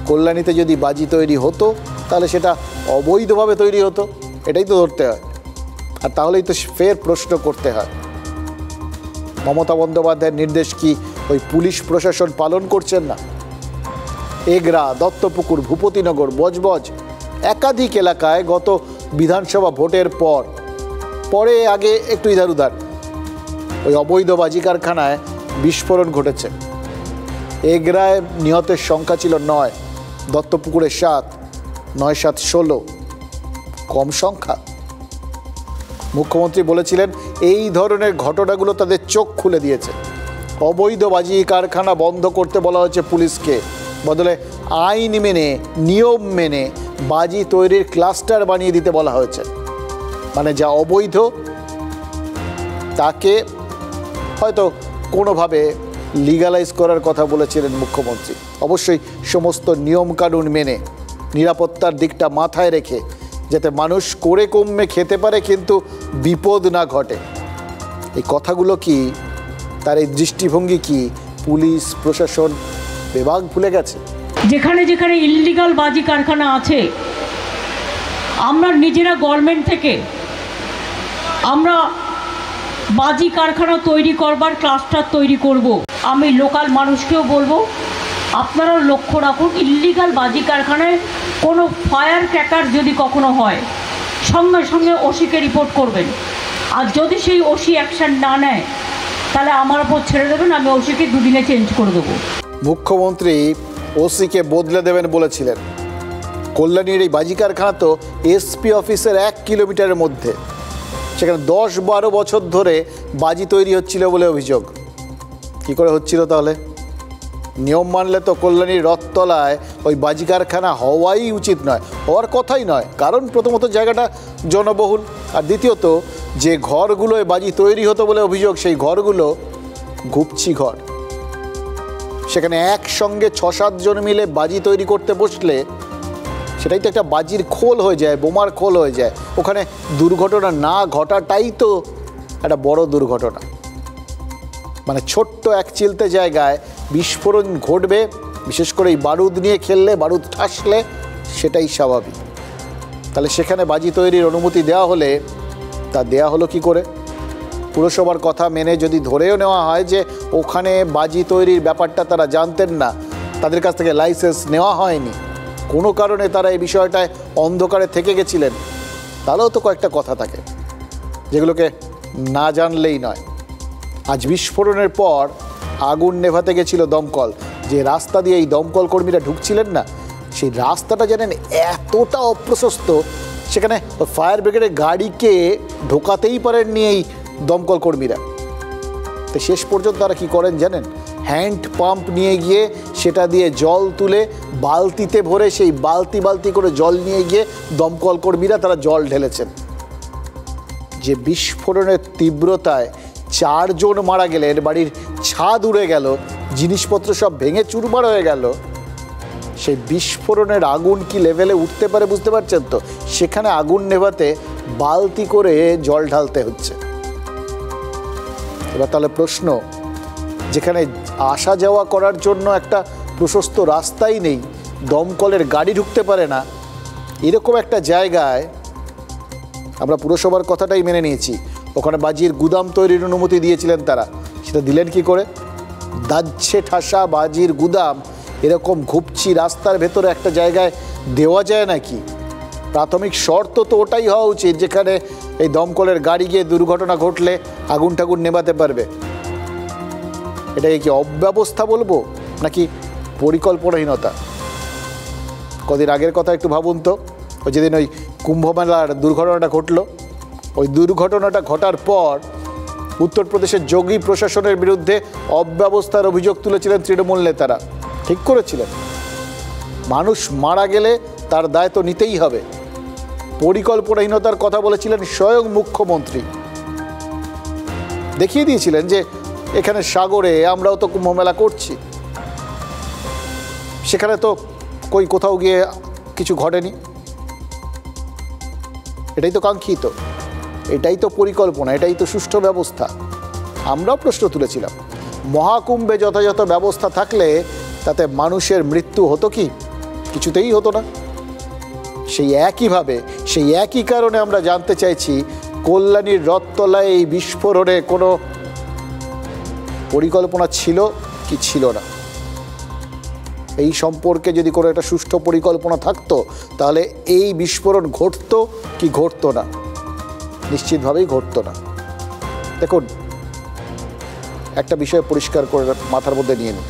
কল্যাণীতে যদি বাজি তৈরি হতো তাহলে সেটা অবৈধভাবে তৈরি হতো, এটাই তো ধরতে হয়। আর তাহলেই তো ফের প্রশ্ন করতে হয়, মমতা বন্দ্যোপাধ্যায়ের নির্দেশ কি ওই পুলিশ প্রশাসন পালন করছেন না? এগরা, দত্তপুকুর, ভূপতিনগর, বজবজ একাধিক এলাকায় গত বিধানসভা ভোটের পরে আগে একটু ইধার উধার ওই অবৈধ বাজি কারখানায় বিস্ফোরণ ঘটেছে। এগরায় নিহতের সংখ্যা ছিল 9, দত্তপুকুরে 7, 9-7 16, কম সংখ্যা। মুখ্যমন্ত্রী বলেছিলেন এই ধরনের ঘটনাগুলো তাদের চোখ খুলে দিয়েছে। অবৈধ বাজি কারখানা বন্ধ করতে বলা হয়েছে পুলিশকে, বদলে আইন মেনে, নিয়ম মেনে বাজি তৈরির ক্লাস্টার বানিয়ে দিতে বলা হয়েছে। মানে যা অবৈধ তাকে হয়তো কোনোভাবে লিগালাইজ করার কথা বলেছিলেন মুখ্যমন্ত্রী, অবশ্যই সমস্ত নিয়মকানুন মেনে। নিরাপত্তার দিকটা মাথায় রেখে, যাতে মানুষ করে কমে খেতে পারে কিন্তু বিপদ না ঘটে। এই কথাগুলো কি, তার এই দৃষ্টিভঙ্গি কি পুলিশ প্রশাসন বিভাগ ভুলে গেছে? যেখানে যেখানে ইললিগাল বাজি কারখানা আছে, আমরা নিজেরা গভর্নমেন্ট থেকে আমরা বাজি কারখানা তৈরি করবার ক্লাস্টার তৈরি করব। আমি লোকাল মানুষকেও বলবো, আপনারাও লক্ষ্য রাখুন, ইললিগাল বাজি কারখানায় কোনো ফায়ার ক্র্যাকার যদি কখনো হয়, সঙ্গে সঙ্গে ওসিকে রিপোর্ট করবেন। আর যদি সেই ওসি অ্যাকশন না নেয়, তাহলে আমার ওপর ছেড়ে দেবেন, আমি ওসিকে দুদিনে চেঞ্জ করে দেবো। মুখ্যমন্ত্রী ওসিকে বদলে দেবেন বলেছিলেন। কল্যাণীর এই বাজি কারখানা তো এসপি অফিসের 1 কিলোমিটারের মধ্যে, সেখানে 10-12 বছর ধরে বাজি তৈরি হচ্ছিল বলে অভিযোগ। কী করে হচ্ছিল তাহলে? নিয়ম মানলে তো কল্যাণীর রথতলায় ওই বাজি কারখানা হওয়াই উচিত নয়, হওয়ার কথাই নয়। কারণ প্রথমত জায়গাটা জনবহুল, আর দ্বিতীয়ত যে ঘরগুলোয় বাজি তৈরি হতো বলে অভিযোগ, সেই ঘরগুলো ঘুপচি ঘর। সেখানে একসঙ্গে 6-7 জন মিলে বাজি তৈরি করতে বসলে সেটাই তো একটা বাজির খোল হয়ে যায়, বোমার খোল হয়ে যায়। ওখানে দুর্ঘটনা না ঘটাটাই তো একটা বড় দুর্ঘটনা। মানে ছোট্ট এক চিলতে জায়গায় বিস্ফোরণ ঘটবে, বিশেষ করে এই বারুদ নিয়ে খেললে, বারুদ ঠাসলে, সেটাই স্বাভাবিক। তাহলে সেখানে বাজি তৈরির অনুমতি দেওয়া হলে তা দেওয়া হলো কি করে? পুরসভার কথা মেনে যদি ধরেও নেওয়া হয় যে ওখানে বাজি তৈরির ব্যাপারটা তারা জানতেন না, তাদের কাছ থেকে লাইসেন্স নেওয়া হয়নি, কোনো কারণে তারা এই বিষয়টায় অন্ধকারে থেকে গেছিলেন, তাহলেও তো কয়েকটা কথা থাকে যেগুলোকে না জানলেই নয়। আজ বিস্ফোরণের পর আগুন নেভাতে গেছিল দমকল, যে রাস্তা দিয়ে এই দমকল কর্মীরা ঢুকছিলেন না, সেই রাস্তাটা জানেন এতটা অপ্রশস্ত, সেখানে ফায়ার ব্রিগেডের গাড়িকে ঢোকাতেই পারেননি এই দমকল কর্মীরা। তো শেষ পর্যন্ত তারা কী করেন জানেন? হ্যান্ড পাম্প নিয়ে গিয়ে সেটা দিয়ে জল তুলে বালতিতে ভরে, সেই বালতি বালতি করে জল নিয়ে গিয়ে দমকল কর্মীরা তারা জল ঢেলেছেন। যে বিস্ফোরণের তীব্রতায় 4 জন মারা গেলেন, বাড়ির ছাদ উড়ে গেল, জিনিসপত্র সব ভেঙে চুরমার হয়ে গেল, সেই বিস্ফোরণের আগুন কি লেভেলে উঠতে পারে বুঝতে পারছেন তো? সেখানে আগুন নেভাতে বালতি করে জল ঢালতে হচ্ছে। এবার তাহলে প্রশ্ন, যেখানে আসা যাওয়া করার জন্য একটা প্রশস্ত রাস্তাই নেই, দমকলের গাড়ি ঢুকতে পারে না, এরকম একটা জায়গায় আমরা পুরসভার কথাটাই মেনে নিয়েছি, ওখানে বাজির গুদাম তৈরির অনুমতি দিয়েছিলেন তারা, সেটা দিলেন কি করে? দাচ্ছে ঠাসা বাজির গুদাম এরকম ঘুপচি রাস্তার ভেতরে একটা জায়গায় দেওয়া যায় নাকি? প্রাথমিক শর্ত তো ওটাই হওয়া উচিত, যেখানে এই দমকলের গাড়ি গিয়ে দুর্ঘটনা ঘটলে আগুন ঠাগুন নেভাতে পারবে। এটাকে কি অব্যবস্থা বলবো নাকি পরিকল্পনাহীনতা? কদিন আগের কথা একটু ভাবুন তো, ওই যেদিন ওই কুম্ভমেলার দুর্ঘটনাটা ঘটলো, ওই দুর্ঘটনাটা ঘটার পর উত্তরপ্রদেশের যোগী প্রশাসনের বিরুদ্ধে অব্যবস্থার অভিযোগ তুলেছিলেন তৃণমূল নেতারা। ঠিক করেছিলেন, মানুষ মারা গেলে তার দায় তো নিতেই হবে। পরিকল্পনাহীনতার কথা বলেছিলেন স্বয়ং মুখ্যমন্ত্রী। দেখিয়ে দিয়েছিলেন যে এখানে সাগরে আমরাও তো কুম্ভমেলা করছি, সেখানে তো কোথাও গিয়ে কিছু ঘটেনি। এটাই তো কাঙ্ক্ষিত, এটাই তো পরিকল্পনা, এটাই তো সুষ্ঠু ব্যবস্থা। আমরাও প্রশ্ন তুলেছিলাম, মহাকুম্ভে যথাযথ ব্যবস্থা থাকলে তাতে মানুষের মৃত্যু হতো কি? কিছুতেই হতো না। সেই একইভাবে, সেই একই কারণে আমরা জানতে চাইছি, কল্যাণীর রথতলায় এই বিস্ফোরণে কোনো পরিকল্পনা ছিল কি ছিল না? এই সম্পর্কে যদি কোনো একটা সুষ্ঠু পরিকল্পনা থাকতো, তাহলে এই বিস্ফোরণ ঘটতো কি ঘটতো না? নিশ্চিতভাবেই ঘটতো না। দেখুন, একটা বিষয় পরিষ্কার করে মাথার মধ্যে নিয়ে নিন,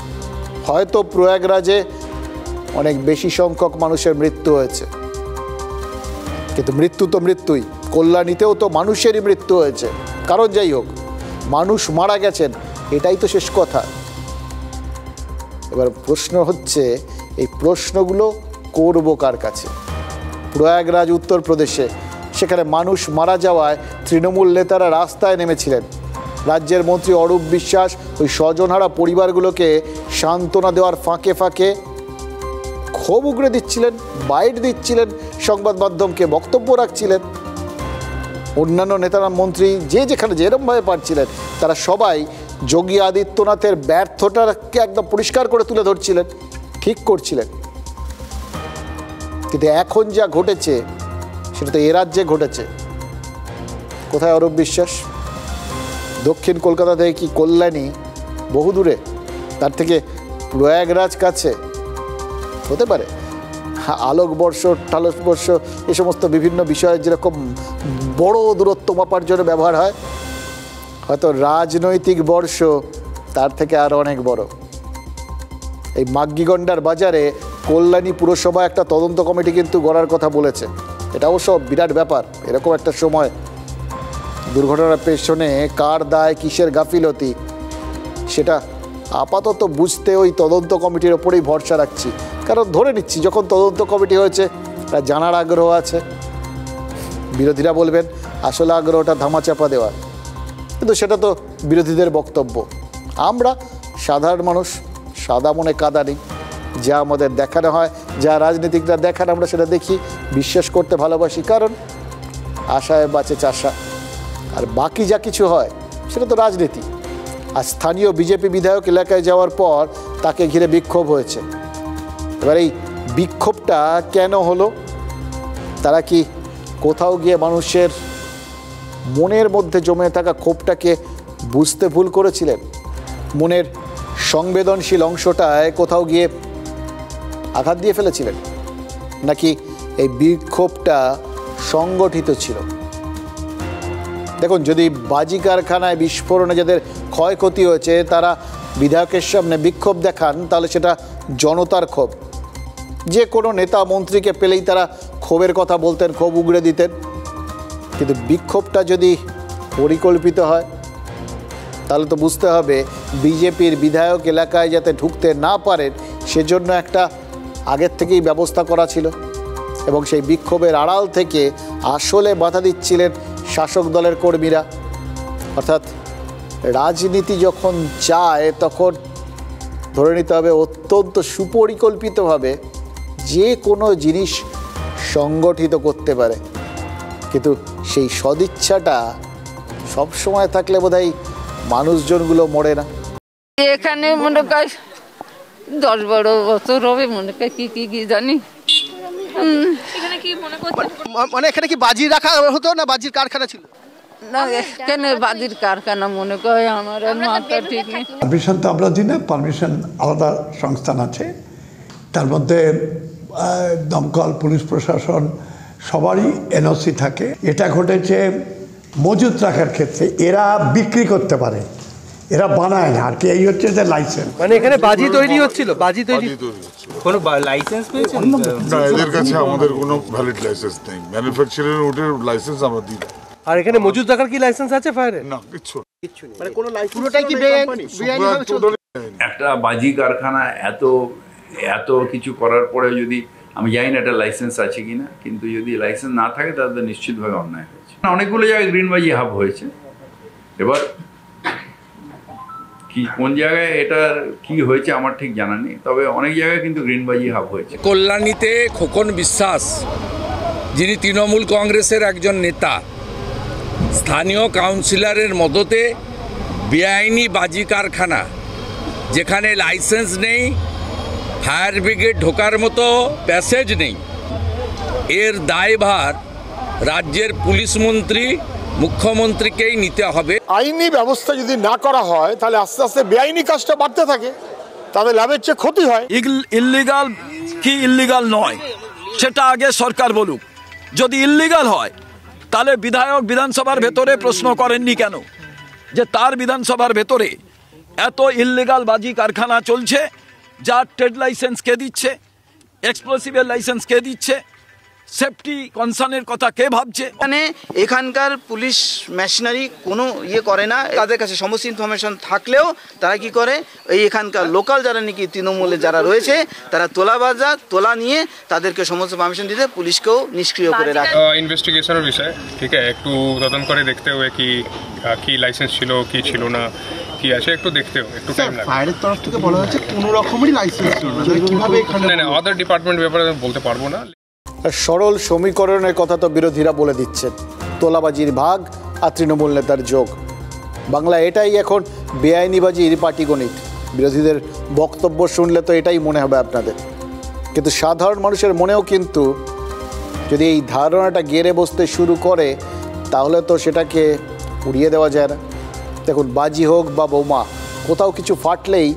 হয়তো প্রয়াগরাজে অনেক বেশি সংখ্যক মানুষের মৃত্যু হয়েছে, কিন্তু মৃত্যু তো মৃত্যুই। কল্যাণীতেও তো মানুষেরই মৃত্যু হয়েছে, কারণ যাই হোক মানুষ মারা গেছেন, এটাই তো শেষ কথা। এবার প্রশ্ন হচ্ছে, এই প্রশ্নগুলো করব কার কাছে? প্রয়াগরাজ উত্তরপ্রদেশে, সেখানে মানুষ মারা যাওয়ায় তৃণমূল নেতারা রাস্তায় নেমেছিলেন। রাজ্যের মন্ত্রী অরূপ বিশ্বাস ওই স্বজনহারা পরিবারগুলোকে সান্ত্বনা দেওয়ার ফাঁকে ফাঁকে ক্ষোভ উগড়ে দিচ্ছিলেন, বাইট দিচ্ছিলেন, সংবাদ মাধ্যমকে বক্তব্য রাখছিলেন। অন্যান্য নেতারা, মন্ত্রী যে যেখানে যেরকমভাবে পারছিলেন তারা সবাই যোগী আদিত্যনাথের ব্যর্থতাকে একদম পরিষ্কার করে তুলে ধরছিলেন, ঠিক করছিলেন। কিন্তু এখন যা ঘটেছে সেটা তো এ রাজ্যে ঘটেছে। কোথায় অরূপ বিশ্বাস? দক্ষিণ কলকাতা থেকে কি কল্যাণী বহু দূরে? তার থেকে প্রয়াগরাজ কাছে হতে পারে? আলোকবর্ষ, টালোকবর্ষ এ সমস্ত বিভিন্ন বিষয়ে যেরকম বড় দূরত্ব মাপার জন্য ব্যবহার হয়, হয়তো রাজনৈতিক বর্ষ তার থেকে আরও অনেক বড়। এই মাগ্গিগন্ডার বাজারে কল্যাণী পুরসভা একটা তদন্ত কমিটি কিন্তু গড়ার কথা বলেছে। এটা অবশ্য বিরাট ব্যাপার। এরকম একটা সময় দুর্ঘটনার পেছনে কার দায়, কিসের গাফিলতি, সেটা আপাতত বুঝতে ওই তদন্ত কমিটির ওপরেই ভরসা রাখছি। কারণ ধরে নিচ্ছি যখন তদন্ত কমিটি হয়েছে তা জানার আগ্রহ আছে। বিরোধীরা বলবেন আসলে আগ্রহটা ধামাচাপা দেওয়া, কিন্তু সেটা তো বিরোধীদের বক্তব্য। আমরা সাধারণ মানুষ, সাদা মনে কাদা নেই। যা আমাদের দেখানো হয়, যা রাজনীতিকরা দেখান আমরা সেটা দেখি, বিশ্বাস করতে ভালোবাসি। কারণ আশায় বাঁচে চাষা, আর বাকি যা কিছু হয় সেটা তো রাজনীতি। আর স্থানীয় বিজেপি বিধায়ক এলাকায় যাওয়ার পর তাকে ঘিরে বিক্ষোভ হয়েছে। এবার এই বিক্ষোভটা কেন হলো? তারা কি কোথাও গিয়ে মানুষের মনের মধ্যে জমে থাকা ক্ষোভটাকে বুঝতে ভুল করেছিলেন? মনের সংবেদনশীল অংশটায় কোথাও গিয়ে আঘাত দিয়ে ফেলেছিলেন? নাকি এই বিক্ষোভটা সংগঠিত ছিল? দেখুন, যদি বাজি কারখানায় বিস্ফোরণে যাদের ক্ষয়ক্ষতি হয়েছে তারা বিধায়কের সামনে বিক্ষোভ দেখান, তাহলে সেটা জনতার ক্ষোভ। যে কোনো নেতা মন্ত্রীকে পেলেই তারা ক্ষোভের কথা বলতেন, ক্ষোভ উগড়ে দিতেন। কিন্তু বিক্ষোভটা যদি পরিকল্পিত হয় তাহলে তো বুঝতে হবে বিজেপির বিধায়ক এলাকায় যাতে ঢুকতে না পারেন সেজন্য একটা আগের থেকেই ব্যবস্থা করা ছিল। এবং সেই বিক্ষোভের আড়াল থেকে আসলে বাধা দিচ্ছিলেন শাসক দলের কর্মীরা। অর্থাৎ রাজনীতি যখন চায় তখন ধরে নিতে হবে অত্যন্ত সুপরিকল্পিতভাবে যে কোনো জিনিস সংগঠিত করতে পারে। কিন্তু সেই সদিচ্ছাটা সবসময় থাকলে বোধহয় মানুষজনগুলো মরে না। এখানে মনে কর 10-12 বছর হবে, মনে কর কি জানি। মানে এখানে কি বাজি রাখা হতো না বাজির কারখানা ছিল? না, এখানে বাজির কারখানা মনে করে আমার মাথা ঠিক নেই। পারমিশন তো আমরা দিই না, পারমিশন আলাদা সংস্থান আছে। তার মধ্যে দমকল, পুলিশ প্রশাসন সবারই এনওসি থাকে। এটা ঘটেছে মজুত রাখার ক্ষেত্রে। এরা বিক্রি করতে পারে, এরা বানায় না আর কি। এই হচ্ছে যে লাইসেন্স। মানে এখানে বাজি তৈরি হচ্ছিল, বাজি তৈরি কোনো লাইসেন্স পেয়েছেন? না, এদের কাছে আমাদের কোনো ভ্যালিড লাইসেন্স নেই। ম্যানুফ্যাকচারার ওটার লাইসেন্স আমরা দিই না। আর এখানে মজুদ রাখার কি লাইসেন্স আছে ফায়ারের? না, কিচ্ছু নেই। মানে কোনো লাইসেন্স পুরোটাই কি বেআইনিভাবে চলছে? একটা বাজি কারখানা এত কিছু করার পরে যদি আমি জানি না এটা লাইসেন্স আছে কিনা, কিন্তু যদি লাইসেন্স না থাকে তাহলে নিশ্চিতভাবে অন্যায় হয়েছে। অনেকগুলো জায়গায় গ্রিন বাজি হাব হয়েছে। এবার কি কোন জায়গায় এটার কি হয়েছে আমার ঠিক জানা নেই, তবে অনেক জায়গায় কিন্তু গ্রিন বাজি হাব হয়েছে। কল্যাণীতে খোকন বিশ্বাস, যিনি তৃণমূল কংগ্রেসের একজন নেতা, স্থানীয় কাউন্সিলরের মদতে বেআইনি বাজি কারখানা, যেখানে লাইসেন্স নেই, ফায়ার ব্রিগেড ঢোকার মতো প্যাসেজ নেই, এর দায়ভার রাজ্যের পুলিশ মন্ত্রী, মুখ্যমন্ত্রীকেই নিতে হবে। আইনি ব্যবস্থা যদি না করা হয় তাহলে আস্তে আস্তে বেআইনি কাজটা বাড়তে থাকে, তাদের লাভের চেয়ে ক্ষতি হয়। ইল্লিগাল কি ইল্লিগাল নয় সেটা আগে সরকার বলুক। যদি ইল্লিগাল হয় তাহলে বিধায়ক বিধানসভার ভেতরে প্রশ্ন করেননি কেন যে তার বিধানসভার ভেতরে এত ইল্লিগাল বাজি কারখানা চলছে, যার ট্রেড লাইসেন্স কে দিচ্ছে, এক্সপ্লোসিভের লাইসেন্স কে দিচ্ছে, সেফটি কনসার্নের কথা কে ভাবছে? মানে এখানকার পুলিশ মেশিনারি কোনো করে না। তাদের কাছে সমস্ত ইনফরমেশন থাকলেও তারা কি করে, এই এখানকার লোকাল যারা নাকি তৃণমূলে যারা রয়েছে তারা তোলা নিয়ে তাদেরকে সমস্ত পারমিশন দিতে পুলিশকেও নিষ্ক্রিয় করে রাখে। ইনভেস্টিগেশনের বিষয়, ঠিক আছে, একটু তদন্ত করে দেখতে হবে কি লাইসেন্স ছিল কি ছিল না, কি কি আছে একটু দেখতে হবে, একটু টাইম লাগবে। ফায়ারের তরফ থেকে বলা হচ্ছে কোনো রকমেরই লাইসেন্স ছিল না, কিভাবে এখানে না আদার ডিপার্টমেন্ট ব্যাপারে বলতে পারবো না। সরল সমীকরণের কথা তো বিরোধীরা বলে দিচ্ছেন, তোলাবাজির ভাগ আর তৃণমূল নেতার যোগ। বাংলা এটাই এখন বেআইনিবাজির পাটিগণিত। বিরোধীদের বক্তব্য শুনলে তো এটাই মনে হবে আপনাদের, কিন্তু সাধারণ মানুষের মনেও কিন্তু যদি এই ধারণাটা গেড়ে বসতে শুরু করে তাহলে তো সেটাকে উড়িয়ে দেওয়া যায় না। দেখুন, বাজি হোক বা বোমা, কোথাও কিছু ফাটলেই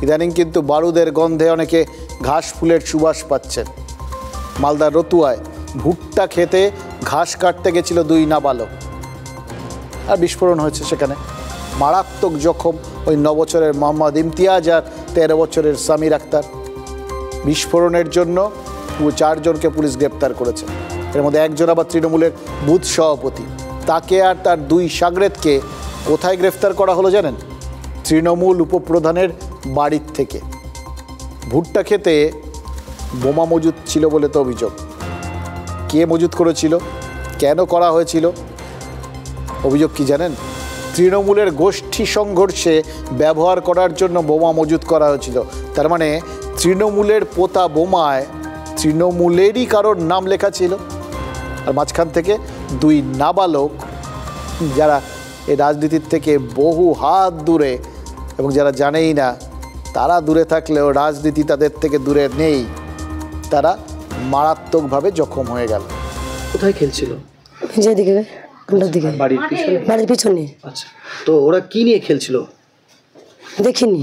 ইদানিং কিন্তু বারুদের গন্ধে অনেকে ঘাস ফুলের সুবাস পাচ্ছেন। মালদার রতুয়ায় ভুট্টা খেতে ঘাস কাটতে গেছিল 2 নাবালক, আর বিস্ফোরণ হয়েছে সেখানে। মারাত্মক জখম ওই 9 বছরের মোহাম্মদ ইমতিয়াজ আর 13 বছরের সামির আক্তার। বিস্ফোরণের জন্য 4 জনকে পুলিশ গ্রেপ্তার করেছে। এর মধ্যে একজন আবার তৃণমূলের বুথ সভাপতি। তাকে আর তার 2 শাগরেদকে কোথায় গ্রেফতার করা হলো জানেন? তৃণমূল উপপ্রধানের বাড়ির থেকে। ভুট্টা খেতে বোমা মজুদ ছিল বলে তো অভিযোগ। কে মজুদ করেছিল, কেন করা হয়েছিল? অভিযোগ কি জানেন? তৃণমূলের গোষ্ঠী সংঘর্ষে ব্যবহার করার জন্য বোমা মজুদ করা হয়েছিল। তার মানে তৃণমূলের পোতা বোমায় তৃণমূলেরই কারোর নাম লেখা ছিল। আর মাঝখান থেকে 2 নাবালক, যারা এই রাজনীতির থেকে বহু হাত দূরে এবং যারা জানেই না, তারা দূরে থাকলেও রাজনীতি তাদের থেকে দূরে নেই, তারা মারাত্মকভাবে জখম হয়ে গেল। কোথায় খেলছিল? যেদিকে কোনটার দিকে? বাড়ির পিছনে। বাড়ির পিছনে। আচ্ছা, তো ওরা কি নিয়ে খেলছিল? দেখিনি।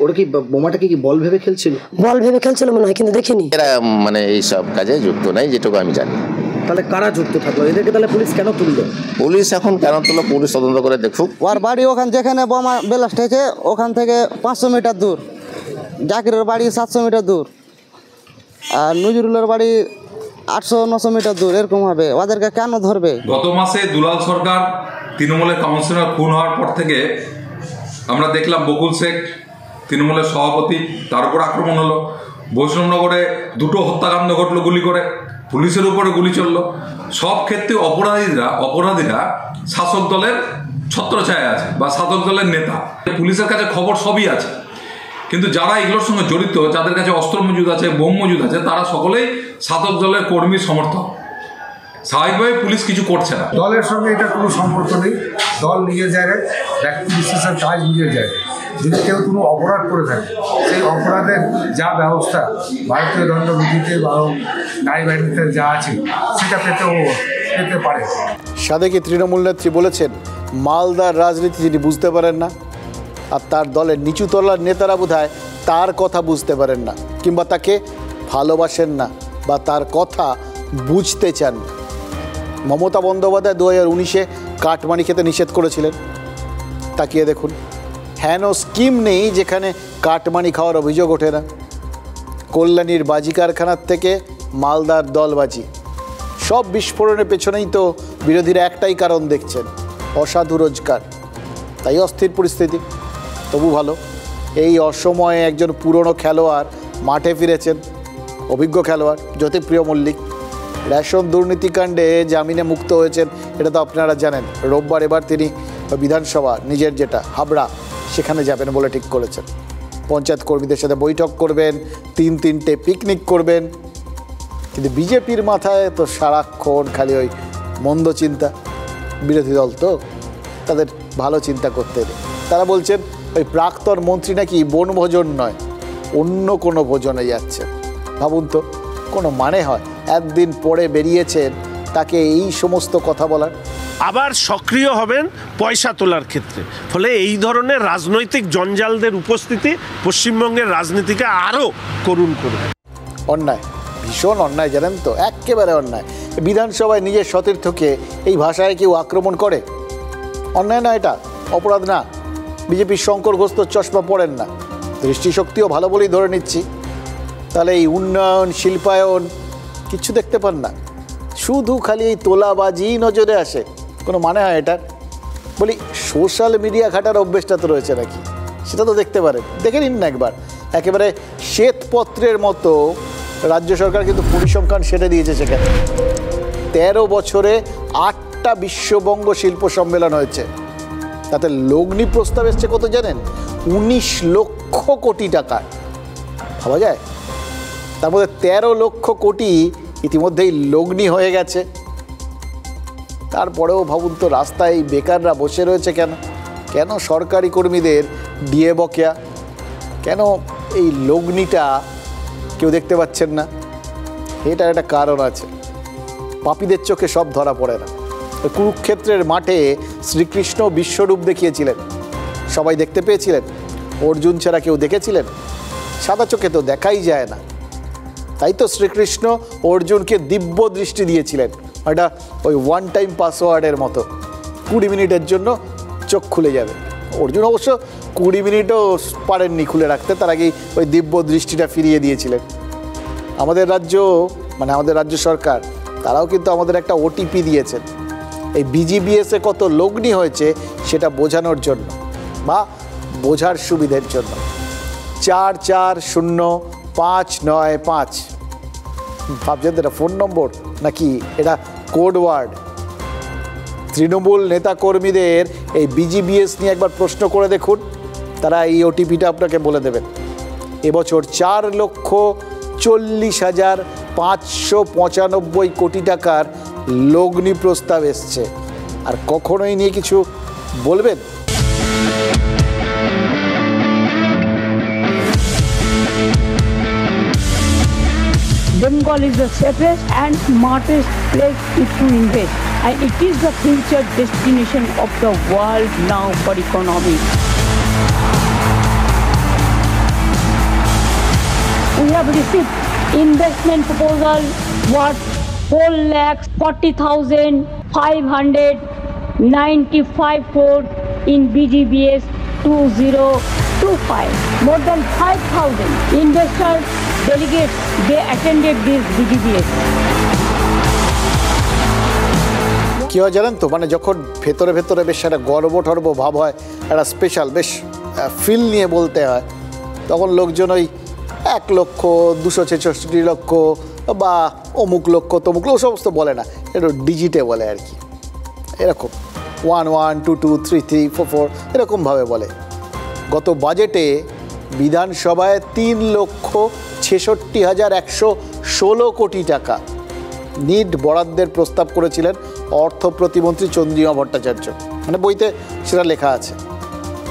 ওরা কি বোমাটাকে কি বল ভেবে খেলছিল? বল ভেবে খেলছিল মনে হয়, কিন্তু দেখিনি। এরা মানে এই সব কাজে যুক্ত নাই, যেটুকু আমি জানি। তাহলে কারা যুক্ত থাকলো? এদেরকে তাহলে পুলিশ কেন তুললো? পুলিশ এখন কেন তুললো, পুলিশ তদন্ত করে দেখুক। ওর বাড়ি ওখান যেখানে বোমা ব্লাস্ট হয়েছে ওখান থেকে 500 মিটার দূর, জাকিরের বাড়ি 700 মিটার দূর, আর নজরুলের বাড়ি 800-900 মিটার দূর। এরকম হবে, ওদেরকে কেন ধরবে? গত মাসে দুলাল সরকার তৃণমূলের কাউন্সিলর খুন হওয়ার পর থেকে আমরা দেখলাম বকুল শেখ তৃণমূলের সভাপতি, তার উপর আক্রমণ হলো। বৈষ্ণবনগরে 2টো হত্যাকাণ্ড ঘটলো গুলি করে, পুলিশের উপরে গুলি চললো। সব ক্ষেত্রে অপরাধীরা শাসক দলের ছত্রছায়া আছে বা শাসক দলের নেতা। পুলিশের কাছে খবর সবই আছে, কিন্তু যারা এগুলোর সঙ্গে জড়িত, যাদের কাছে অস্ত্র মজুদ আছে, বোম মজুদ আছে, তারা সকলেই শাসক দলের কর্মী সমর্থক। স্বাভাবিকভাবে পুলিশ কিছু করছে না। দলের সঙ্গে এটা কোনো সম্পর্ক নেই। দল নিজের জায়গায়, ব্যক্তি বিশেষের কাজ নিজের জায়গায়। যদি কেউ কোনো অপরাধ করে থাকে, সেই অপরাধের যা ব্যবস্থা ভারতীয় দণ্ডবিধিতে বা নারী বাহিনীতে যা আছে সেটা পেতে পারে। সাদেকি তৃণমূল নেত্রী বলেছেন, মালদার রাজনীতি যিনি বুঝতে পারেন না, আর তার দলের নিচু তলার নেতারা বোধহয় তার কথা বুঝতে পারেন না, কিংবা তাকে ভালোবাসেন না বা তার কথা বুঝতে চান না। মমতা বন্দ্যোপাধ্যায় 2019-এ কাটমানি খেতে নিষেধ করেছিলেন। তাকিয়ে দেখুন, হেন স্কিম নেই যেখানে কাটমানি খাওয়ার অভিযোগ ওঠে না। কল্যাণীর বাজি কারখানার থেকে মালদার দলবাজি, সব বিস্ফোরণের পেছনেই তো বিরোধীরা একটাই কারণ দেখছেন, অসাধু রোজগার। তাই অস্থির পরিস্থিতি। তবু ভালো, এই অসময়ে একজন পুরনো খেলোয়াড় মাঠে ফিরেছেন, অভিজ্ঞ খেলোয়াড় জ্যোতিপ্রিয় মল্লিক। রেশন দুর্নীতিকাণ্ডে জামিনে মুক্ত হয়েছেন, এটা তো আপনারা জানেন। রোববার এবার তিনি বিধানসভা, নিজের যেটা হাবড়া, সেখানে যাবেন বলে ঠিক করেছেন। পঞ্চায়েত কর্মীদের সাথে বৈঠক করবেন, 3-3টে পিকনিক করবেন। কিন্তু বিজেপির মাথায় তো সারাক্ষণ খালি ওই মন্দ চিন্তা। বিরোধী দল তো, তাদের ভালো চিন্তা করতে দেয়। তারা বলছেন ওই প্রাক্তন মন্ত্রী নাকি বনভোজন নয়, অন্য কোনো ভোজনে যাচ্ছেন। ভাবুন তো, কোনো মানে হয়? একদিন পরে বেরিয়েছেন তাকে এই সমস্ত কথা বলার। আবার সক্রিয় হবেন পয়সা তোলার ক্ষেত্রে। ফলে এই ধরনের রাজনৈতিক জঞ্জালদের উপস্থিতি পশ্চিমবঙ্গের রাজনীতিকে আরও করুণ করবে। অন্যায়, ভীষণ অন্যায়, জানেন তো, একেবারে অন্যায়। বিধানসভায় নিজের সতীর্থকে এই ভাষায় কেউ আক্রমণ করে, অন্যায় না? এটা অপরাধ না? বিজেপির শঙ্কর ঘোষ তো চশমা পড়েন না, দৃষ্টিশক্তিও ভালো বলেই ধরে নিচ্ছি। তাহলে এই উন্নয়ন, শিল্পায়ন কিচ্ছু দেখতে পান না, শুধু খালি এই তোলাবাজি নজরে আসে। কোনো মানে হয় এটার? বলি, সোশ্যাল মিডিয়া ঘাটার অভ্যেসটা তো রয়েছে নাকি, সেটা তো দেখতে পারেন। দেখে নিন না একবার, একেবারে শ্বেতপত্রের মতো রাজ্য সরকার কিন্তু পরিসংখ্যান সেটে দিয়েছে। সেখানে 13 বছরে 8টা বিশ্ববঙ্গ শিল্প সম্মেলন হয়েছে। তাতে লগ্নি প্রস্তাব এসছে কত জানেন? 19 লক্ষ কোটি টাকা। ভাবা যায়? তার মধ্যে 13 লক্ষ কোটি ইতিমধ্যেই লগ্নি হয়ে গেছে। তারপরেও ভাবুন তো, রাস্তায় বেকাররা বসে রয়েছে কেন? কেন সরকারি কর্মীদের ডিএ বকেয়া? কেন এই লগ্নিটা কেউ দেখতে পাচ্ছেন না? এটার একটা কারণ আছে, পাপীদের চোখে সব ধরা পড়ে না। কুরুক্ষেত্রের মাঠে শ্রীকৃষ্ণ বিশ্বরূপ দেখিয়েছিলেন, সবাই দেখতে পেয়েছিলেন। অর্জুন ছাড়া কেউ দেখেছিলেন? সাদা চোখে তো দেখাই যায় না। তাই তো শ্রীকৃষ্ণ অর্জুনকে দিব্য দৃষ্টি দিয়েছিলেন, এটা ওই ওয়ান টাইম পাসওয়ার্ডের মতো, 20 মিনিটের জন্য চোখ খুলে যাবে। অর্জুন অবশ্য 20 মিনিটও পারেননি খুলে রাখতে, তার আগেই ওই দিব্য দৃষ্টিটা ফিরিয়ে দিয়েছিলেন। আমাদের রাজ্য, মানে আমাদের রাজ্য সরকার, তারাও কিন্তু আমাদের একটা ওটিপি দিয়েছেন এই বিজিবিএসে কত লগ্নি হয়েছে সেটা বোঝানোর জন্য বা বোঝার সুবিধের জন্য। 440595। ভাবছেন এটা ফোন নম্বর নাকি এটা কোড ওয়ার্ড? তৃণমূল নেতাকর্মীদের এই বিজিবিএস নিয়ে একবার প্রশ্ন করে দেখুন, তারা এই ওটিপিটা আপনাকে বলে দেবেন। এবছর 4,40,595 কোটি টাকার লগ্নি প্রস্তাব এসছে, আর কখনোই নিয়ে কিছু বলবেন? Bengal is the safest and smartest place to invest, and it is the future destination of the world now for economy. We have received investment proposal worth 4,40,595 crore in BGBS 2025. More than 5,000 investors, delegates, they attended this BGBS. কী হয় জানেন তো, মানে যখন ভেতরে ভেতরে বেশ একটা গর্ব টর্ব ভাব হয়, একটা স্পেশাল বেশ ফিল নিয়ে বলতে হয়, তখন লোকজন ওই 1,266,00,000 বা অমুক লক্ষ তমুক লক্ষ সমস্ত বলে না, একটু ডিজিটে বলে আর কি, এরকম 11222334 এরকমভাবে বলে। গত বাজেটে বিধানসভায় 3,66,116 কোটি টাকা নিট বরাদ্দের প্রস্তাব করেছিলেন অর্থ প্রতিমন্ত্রী চন্দ্রিমা ভট্টাচার্য, মানে বইতে সেটা লেখা আছে।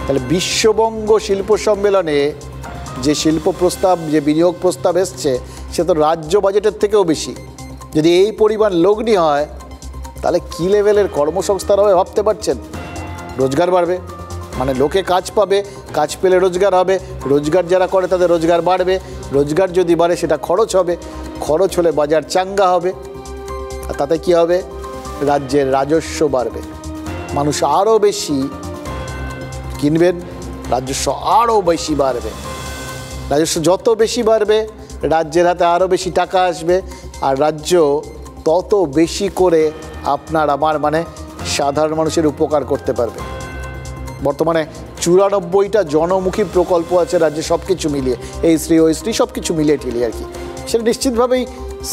তাহলে বিশ্ববঙ্গ শিল্প সম্মেলনে যে শিল্প প্রস্তাব, যে বিনিয়োগ প্রস্তাব এসছে, সে তো রাজ্য বাজেটের থেকেও বেশি। যদি এই পরিমাণ লগ্নি হয়, তাহলে কী লেভেলের কর্মসংস্থান হবে ভাবতে পারছেন? রোজগার বাড়বে, মানে লোকে কাজ পাবে, কাজ পেলে রোজগার হবে, রোজগার যারা করে তাদের রোজগার বাড়বে, রোজগার যদি বাড়ে সেটা খরচ হবে, খরচ হলে বাজার চাঙ্গা হবে, আর তাতে কী হবে? রাজ্যের রাজস্ব বাড়বে, মানুষ আরও বেশি কিনবেন, রাজস্ব আরও বেশি বাড়বে। রাজস্ব যত বেশি বাড়বে, রাজ্যের হাতে আরও বেশি টাকা আসবে, আর রাজ্য তত বেশি করে আপনার আমার মানে সাধারণ মানুষের উপকার করতে পারবে। বর্তমানে 94টা জনমুখী প্রকল্প আছে রাজ্যে, সব কিছু মিলিয়ে, এই শ্রী ওই শ্রী সব কিছু মিলিয়ে ঠিলিয়ে আর কি, সেটা নিশ্চিতভাবেই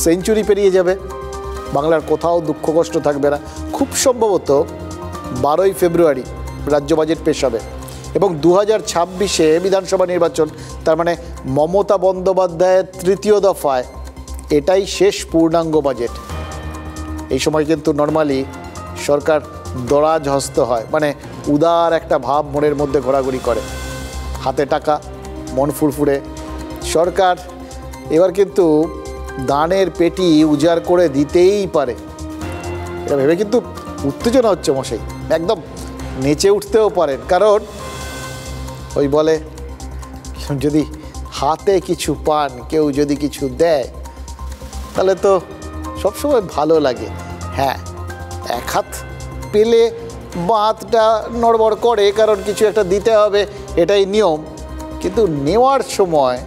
সেঞ্চুরি পেরিয়ে যাবে। বাংলার কোথাও দুঃখ কষ্ট থাকবে না। খুব সম্ভবত 12ই ফেব্রুয়ারি রাজ্য বাজেট পেশ হবে এবং 2026-এ বিধানসভা নির্বাচন, তার মানে মমতা বন্দ্যোপাধ্যায়ের 3য় দফায় এটাই শেষ পূর্ণাঙ্গ বাজেট। এই সময় কিন্তু নর্মালি সরকার দরাজ হস্ত হয়, মানে উদার একটা ভাব মনের মধ্যে ঘোরাঘুরি করে, হাতে টাকা, মন ফুরফুরে। সরকার এবার কিন্তু দানের পেটি উজাড় করে দিতেই পারে, এটা ভেবে কিন্তু উত্তেজনা হচ্ছে মশাই, একদম নেচে উঠতেও পারেন। কারণ ওই বলে, যদি হাতে কিছু পান, কেউ যদি কিছু দেয়, তাহলে তো সবসময় ভালো লাগে। হ্যাঁ, এক হাত পেলে বাঁধটা নড়বড় করে, কারণ কিছু একটা দিতে হবে, এটাই নিয়ম। কিন্তু নেওয়ার সময়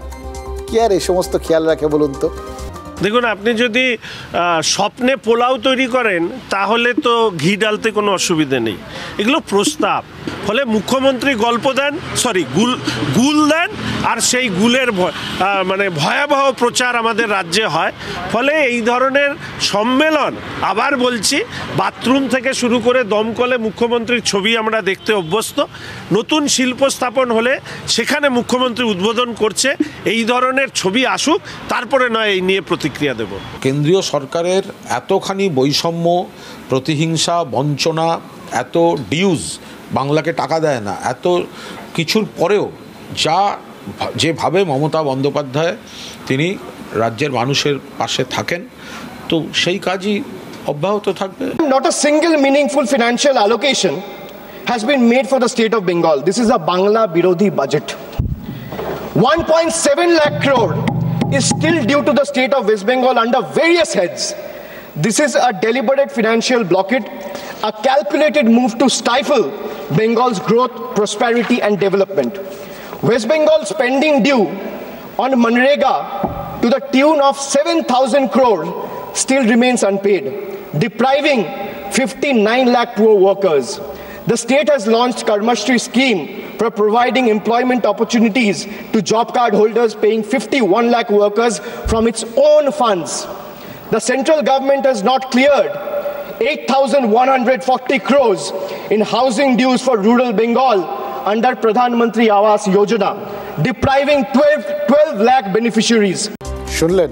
কি আর এই সমস্ত খেয়াল রাখে বলুন তো? দেখুন, আপনি যদি স্বপ্নে পোলাও তৈরি করেন, তাহলে তো ঘি ডালতে কোনো অসুবিধে নেই। এগুলো প্রস্তাব, ফলে মুখ্যমন্ত্রী গল্প দেন, গুল দেন, আর সেই গুলের মানে ভয়াবহ প্রচার আমাদের রাজ্যে হয়। ফলে এই ধরনের সম্মেলন, আবার বলছি, বাথরুম থেকে শুরু করে দমকলে মুখ্যমন্ত্রীর ছবি আমরা দেখতে অভ্যস্ত। নতুন শিল্প স্থাপন হলে সেখানে মুখ্যমন্ত্রী উদ্বোধন করছে, এই ধরনের ছবি আসুক, তারপরে নয় এই নিয়ে প্রতিক্রিয়া দেব। কেন্দ্রীয় সরকারের এতখানি বৈষম্য, প্রতিহিংসা, বঞ্চনা, এত ডিউজ, বাংলাকে টাকা দেয় না, এত কিছুর পরেও যেভাবে মমতা বন্দ্যোপাধ্যায় তিনি রাজ্যের মানুষের পাশে থাকেন, তো সেই কাজই অব্যাহত থাকবে। Not a single meaningful financial allocation has been made for the state of Bengal. This is a Bangla Birodhi budget. 1.7 lakh crore is still due to the state of West Bengal under various heads. This is a deliberate financial blockade, a calculated move to stifle Bengal's growth, prosperity and development. West Bengal's spending due on Manrega to the tune of 7,000 crore still remains unpaid, depriving 59 lakh poor workers. The state has launched Karmashri scheme for providing employment opportunities to job card holders, paying 51 lakh workers from its own funds. The central government has not cleared 8,140 crores in housing dues for rural Bengal under Pradhan Mantri Awas Yojana, depriving 12 lakh beneficiaries. শুনলেন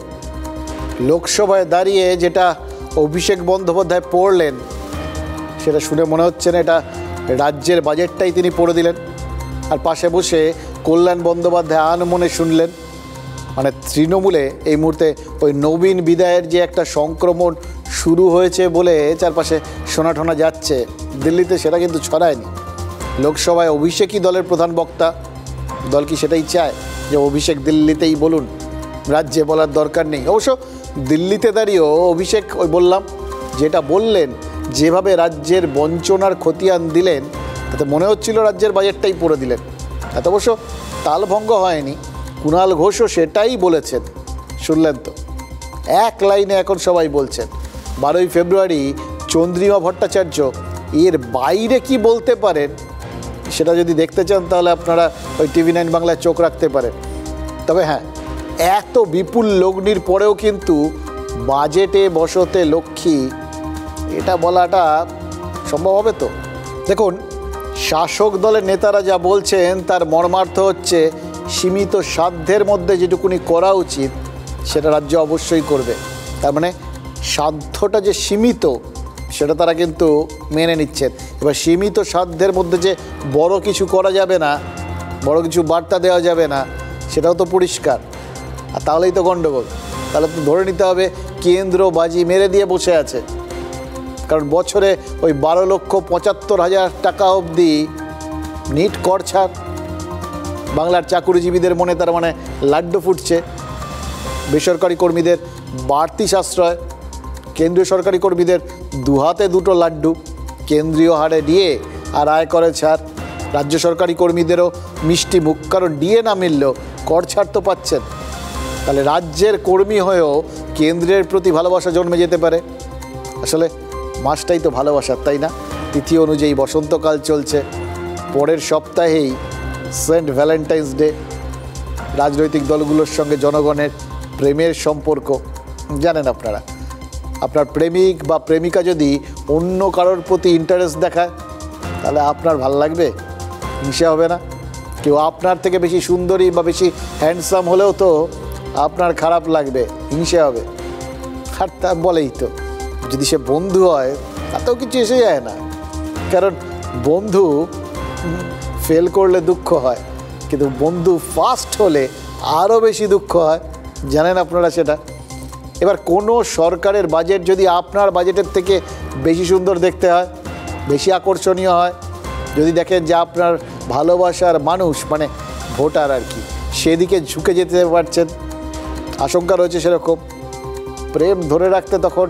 লোকসভায় দাঁড়িয়ে যেটা অভিষেক বন্দ্যোপাধ্যায় পড়লেন, সেটা শুনে মনে হচ্ছে না এটা রাজ্যের বাজেটটাই তিনি পড়ে দিলেন, আর পাশে বসে কল্যাণ বন্দ্যোপাধ্যায় আনমনে শুনলেন। মানে তৃণমূলে এই মুহূর্তে ওই নবীন বিদায়ের যে একটা সংক্রমণ শুরু হয়েছে বলে চারপাশে শোনাঠোনা যাচ্ছে, দিল্লিতে সেটা কিন্তু ছড়ায়নি। লোকসভায় অভিষেকই দলের প্রধান বক্তা, দল কি সেটাই চায় যে অভিষেক দিল্লিতেই বলুন, রাজ্যে বলার দরকার নেই? অবশ্য দিল্লিতে দাঁড়িয়েও অভিষেক ওই বললাম যেটা বললেন, যেভাবে রাজ্যের বঞ্চনার খতিয়ান দিলেন, তাতে মনে হচ্ছিল রাজ্যের বাজেটটাই পড়ে দিলেন। এত অবশ্য তালভঙ্গ হয়নি, কুণাল ঘোষও সেটাই বলেছেন, শুনলেন তো, এক লাইনে এখন সবাই বলছেন। 12ই ফেব্রুয়ারি চন্দ্রিমা ভট্টাচার্য এর বাইরে কি বলতে পারেন সেটা যদি দেখতে চান তাহলে আপনারা ওই TV9 বাংলায় চোখ রাখতে পারেন। তবে হ্যাঁ, এত বিপুল লগ্নির পরেও কিন্তু বাজেটে বসতে লক্ষ্মী, এটা বলাটা সম্ভব হবে তো? দেখুন, শাসক দলের নেতারা যা বলছেন তার মর্মার্থ হচ্ছে সীমিত সাধ্যের মধ্যে যেটুকুনি করা উচিত সেটা রাজ্য অবশ্যই করবে। তার মানে সাধ্যটা যে সীমিত সেটা তারা কিন্তু মেনে নিচ্ছেন। এবার সীমিত সাধ্যের মধ্যে যে বড় কিছু করা যাবে না, বড় কিছু বার্তা দেওয়া যাবে না, সেটাও তো পরিষ্কার। আর তাহলেই তো গণ্ডগোল। তাহলে তো ধরে নিতে হবে কেন্দ্র বাজি মেরে দিয়ে বসে আছে, কারণ বছরে ওই 12,75,000 টাকা অবধি নিট কর ছাড়। বাংলার চাকুরিজীবীদের মনে তার মানে লাড্ডু ফুটছে, বেসরকারি কর্মীদের বাড়তি সাশ্রয়, কেন্দ্রীয় সরকারি কর্মীদের দুহাতে দুটো লাড্ডু, কেন্দ্রীয় হারে ডিএ আর আয়করে ছাড়, রাজ্য সরকারি কর্মীদেরও মিষ্টি মুখ, কারণ ডিএ না মিললেও কর ছাড় তো পাচ্ছেন। তাহলে রাজ্যের কর্মী হয়েও কেন্দ্রের প্রতি ভালোবাসা জন্মে যেতে পারে। আসলে মাসটাই তো ভালোবাসার, তাই না? তিথি অনুযায়ী বসন্তকাল চলছে, পরের সপ্তাহেই সেন্ট ভ্যালেন্টাইন্স ডে। রাজনৈতিক দলগুলোর সঙ্গে জনগণের প্রেমের সম্পর্ক জানেন আপনারা। আপনার প্রেমিক বা প্রেমিকা যদি অন্য কারোর প্রতি ইন্টারেস্ট দেখায় তাহলে আপনার ভাল লাগবে? হিংসা হবে না? কেউ আপনার থেকে বেশি সুন্দরী বা বেশি হ্যান্ডসাম হলেও তো আপনার খারাপ লাগবে, হিংসা হবে। আর তা বলেই তো, যদি সে বন্ধু হয় তাতেও কিছু এসে যায় না, কারণ বন্ধু ফেল করলে দুঃখ হয়, কিন্তু বন্ধু ফার্স্ট হলে আরও বেশি দুঃখ হয়, জানেন আপনারা সেটা। এবার কোনো সরকারের বাজেট যদি আপনার বাজেটের থেকে বেশি সুন্দর দেখতে হয়, বেশি আকর্ষণীয় হয়, যদি দেখেন যে আপনার ভালোবাসার মানুষ মানে ভোটার আর কি সেদিকে ঝুঁকে যেতে পারছেন, আশঙ্কা রয়েছে সেরকম, প্রেম ধরে রাখতে তখন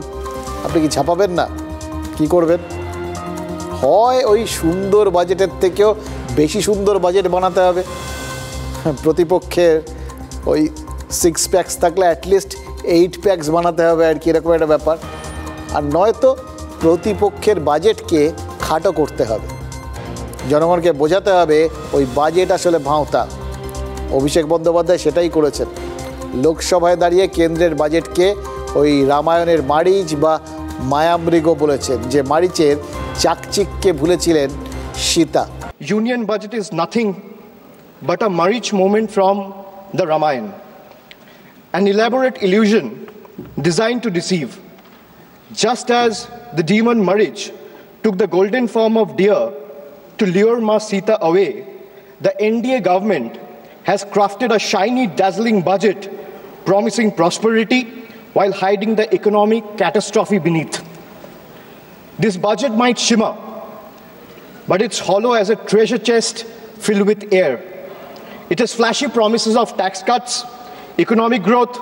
আপনি কি ছাপাবেন না? কি করবেন? হয় ওই সুন্দর বাজেটের থেকেও বেশি সুন্দর বাজেট বানাতে হবে, প্রতিপক্ষের ওই 6 প্যাক্স থাকলে অ্যাটলিস্ট 8 প্যাক্স বানাতে হবে আর কি, এরকম একটা ব্যাপার। আর নয়তো প্রতিপক্ষের বাজেটকে খাটো করতে হবে। জনগণকে বোঝাতে হবে ওই বাজেট আসলে ভাঁওতা। অভিষেক বন্দ্যোপাধ্যায় সেটাই করেছেন। লোকসভায় দাঁড়িয়ে কেন্দ্রের বাজেটকে ওই রামায়ণের মারিচ বা মায়ামৃগ বলেছেন, যে মারিচের চাকচিককে ভুলেছিলেন Sita. Union budget is nothing but a marich moment from the Ramayana, an elaborate illusion designed to deceive. Just as the demon Marich took the golden form of deer to lure Ma Sita away, the NDA government has crafted a shiny, dazzling budget promising prosperity while hiding the economic catastrophe beneath. This budget might shimmer, but it's hollow as a treasure chest filled with air. It has flashy promises of tax cuts, economic growth,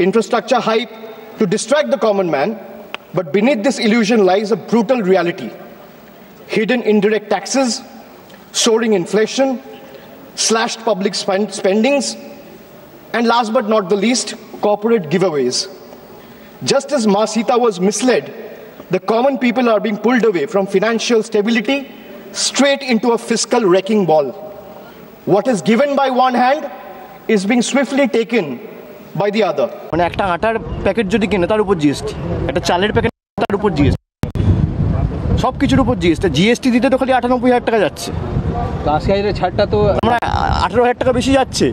infrastructure hype to distract the common man, but beneath this illusion lies a brutal reality. Hidden indirect taxes, soaring inflation, slashed public spendings, and last but not the least, corporate giveaways. Just as Ma Sita was misled, the common people are being pulled away from financial stability straight into a fiscal wrecking ball. What is given by one hand is being swiftly taken by the other. মানে একটা আটার packet যদি কিনে তার উপর GST, একটা চালের packet তার উপর জিএসটি, সব কিছুর উপর জিএসটি। জিএসটি দিতে তো খালি 98,000 টাকা যাচ্ছে, 80,000 ছাড়টা তো আমরা 18,000 টাকা বেশি যাচ্ছে।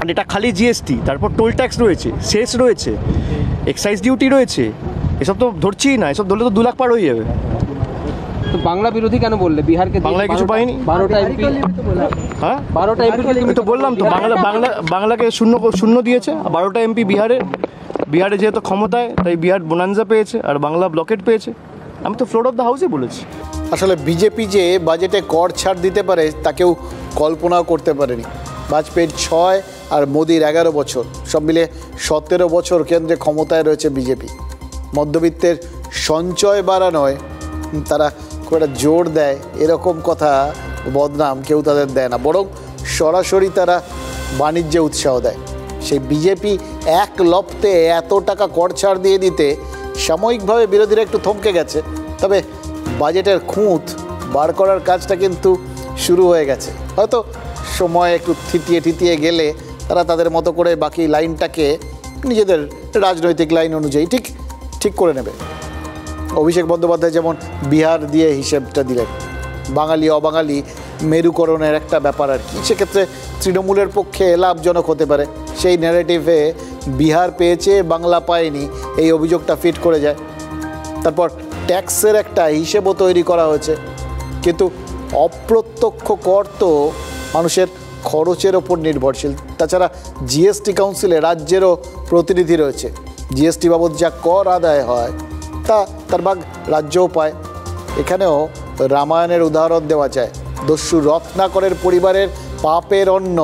আর এটা খালি জিএসটি, তারপর টোল ট্যাক্স রয়েছে, সেস রয়েছে, এক্সাইজ ডিউটি রয়েছে, এসব তো ধরছিই না। এসব ধরলে তো 2 লাখ পার হয়ে যাবে। তো বাংলা বিরোধী কেন বললে? বিহারকে বাংলায় কিছু পাইনি, 12টা এমপি। হ্যাঁ 12টা এমপি আমি তো বললাম তো, বাংলাকে শূন্য দিয়েছে। 12টা এমপি বিহারে যেহেতু ক্ষমতায়, তাই বিহার বোনান্সা পেয়েছে আর বাংলা ব্লকেট পেয়েছে। আমি তো ফ্লোর অফ দ্য হাউসে বলেছি। আসলে বিজেপি যে বাজেটে কর ছাড় দিতে পারে তা কেউ কল্পনাও করতে পারেনি। বাজপেয়ীর 6 আর মোদির 11 বছর, সব মিলে 17 বছর কেন্দ্রে ক্ষমতায় রয়েছে বিজেপি। মধ্যবিত্তের সঞ্চয় বাড়ানোয় তারা খুব একটা জোর দেয় এরকম কথা বদনাম কেউ তাদের দেয় না, বরং সরাসরি তারা বাণিজ্যে উৎসাহ দেয়। সেই বিজেপি এক লপ্তে এত টাকা কর ছাড় দিয়ে দিতে সাময়িকভাবে বিরোধীরা একটু থমকে গেছে, তবে বাজেটের খুঁত বার করার কাজটা কিন্তু শুরু হয়ে গেছে। হয়তো সময় একটু থিতিয়ে গেলে তারা তাদের মতো করে বাকি লাইনটাকে নিজেদের রাজনৈতিক লাইন অনুযায়ী ঠিক করে নেবে। অভিষেক বন্দ্যোপাধ্যায় যেমন বিহার দিয়ে হিসেবটা দিলেন, বাঙালি অবাঙালি মেরুকরণের একটা ব্যাপার আর কি, সেক্ষেত্রে তৃণমূলের পক্ষে লাভজনক হতে পারে। সেই ন্যারেটিভে বিহার পেয়েছে, বাংলা পায়নি, এই অভিযোগটা ফিট করে যায়। তারপর ট্যাক্সের একটা হিসেবও তৈরি করা হয়েছে, কিন্তু অপ্রত্যক্ষ কর তো মানুষের খরচের ওপর নির্ভরশীল। তাছাড়া জিএসটি কাউন্সিলে রাজ্যেরও প্রতিনিধি রয়েছে। জিএসটি বাবদ যা কর আদায় হয় তার ভাগ রাজ্যও পায়। এখানেও রামায়ণের উদাহরণ দেওয়া যায়। দস্যু রত্নাকরের পরিবারের পাপের অন্ন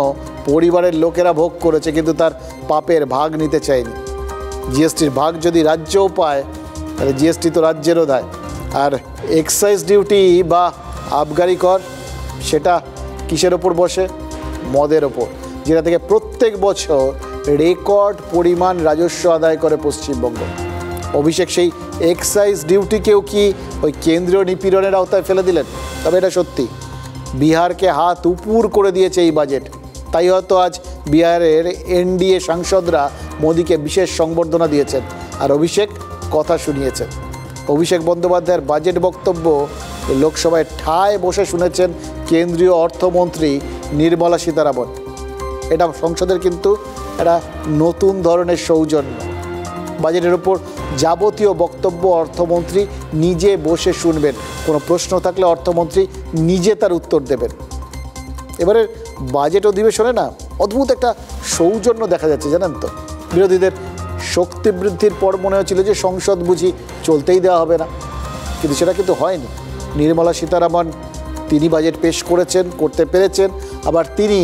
পরিবারের লোকেরা ভোগ করেছে, কিন্তু তার পাপের ভাগ নিতে চায়নি। জিএসটির ভাগ যদি রাজ্যও পায়, তাহলে জিএসটি তো রাজ্যেরও দায়। আর এক্সাইজ ডিউটি বা আবগারি কর, সেটা কিসের ওপর বসে? মদের ওপর, যেটা থেকে প্রত্যেক বছর রেকর্ড পরিমাণ রাজস্ব আদায় করে পশ্চিমবঙ্গ। অভিষেক সেই এক্সাইজ ডিউটিকেও কি ওই কেন্দ্রীয় নিপীড়নের আওতায় ফেলে দিলেন? তবে এটা সত্যি, বিহারকে হাত উপুর করে দিয়েছে এই বাজেট। তাই হয়তো আজ বিহারের এনডিএ সাংসদরা মোদিকে বিশেষ সংবর্ধনা দিয়েছেন আর অভিষেক কথা শুনিয়েছেন। অভিষেক বন্দ্যোপাধ্যায়ের বাজেট বক্তব্য লোকসভায় ঠায় বসে শুনেছেন কেন্দ্রীয় অর্থমন্ত্রী নির্মলা সীতারামন। এটা সংসদের কিন্তু একটা নতুন ধরনের সৌজন্য। বাজেটের উপর যাবতীয় বক্তব্য অর্থমন্ত্রী নিজে বসে শুনবেন, কোনো প্রশ্ন থাকলে অর্থমন্ত্রী নিজে তার উত্তর দেবেন। এবারের বাজেট অধিবেশনে না অদ্ভুত একটা সৌজন্য দেখা যাচ্ছে, জানেন তো। বিরোধীদের শক্তি বৃদ্ধির পর মনে হচ্ছিল যে সংসদ বুঝি চলতেই দেওয়া হবে না, কিন্তু সেটা কিন্তু হয়নি। নির্মলা সীতারামন তিনি বাজেট পেশ করতে পেরেছেন, আবার তিনি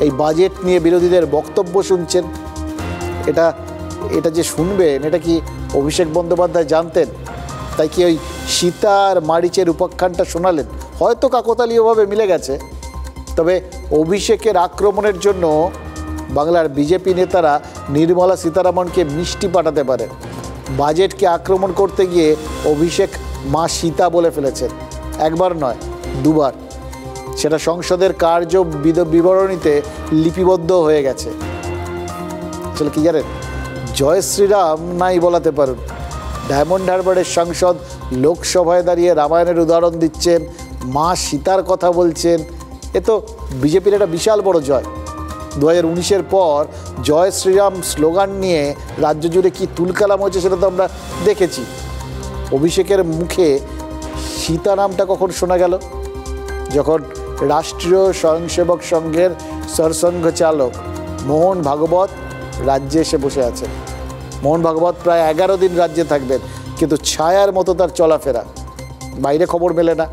এই বাজেট নিয়ে বিরোধীদের বক্তব্য শুনছেন। এটা যে শুনবেন, এটা কি অভিষেক বন্দ্যোপাধ্যায় জানতেন? তাই কি ওই সীতা আর মারিচের উপাখ্যানটা শোনালেন? হয়তো কাকতালীয়ভাবে মিলে গেছে, তবে অভিষেকের আক্রমণের জন্য বাংলার বিজেপি নেতারা নির্মলা সীতারামনকে মিষ্টি পাঠাতে পারে। বাজেটকে আক্রমণ করতে গিয়ে অভিষেক মা সীতা বলে ফেলেছেন, একবার নয় দুবার। সেটা সংসদের কার্য বিবরণীতে লিপিবদ্ধ হয়ে গেছে। আসলে কি জানেন, জয় শ্রীরাম নাই বলাতে পারুন, ডায়মন্ড হারবারের সাংসদ লোকসভায় দাঁড়িয়ে রামায়ণের উদাহরণ দিচ্ছেন, মা সীতার কথা বলছেন, এ তো বিজেপির একটা বিশাল বড় জয়। 2019-এর পর জয় শ্রীরাম স্লোগান নিয়ে রাজ্য জুড়ে কী তুলকালাম হয়েছে সেটা তো আমরা দেখেছি। অভিষেকের মুখে সীতা নামটা কখন শোনা গেল? যখন রাষ্ট্রীয় স্বয়ংসেবক সংঘের সরসংঘ চালক মোহন ভাগবত রাজ্যে এসে বসে আছেন। মোহন ভাগবত প্রায় 11 দিন রাজ্যে থাকবেন, কিন্তু ছায়ার মতো তার চলাফেরা, বাইরে খবর মেলে না।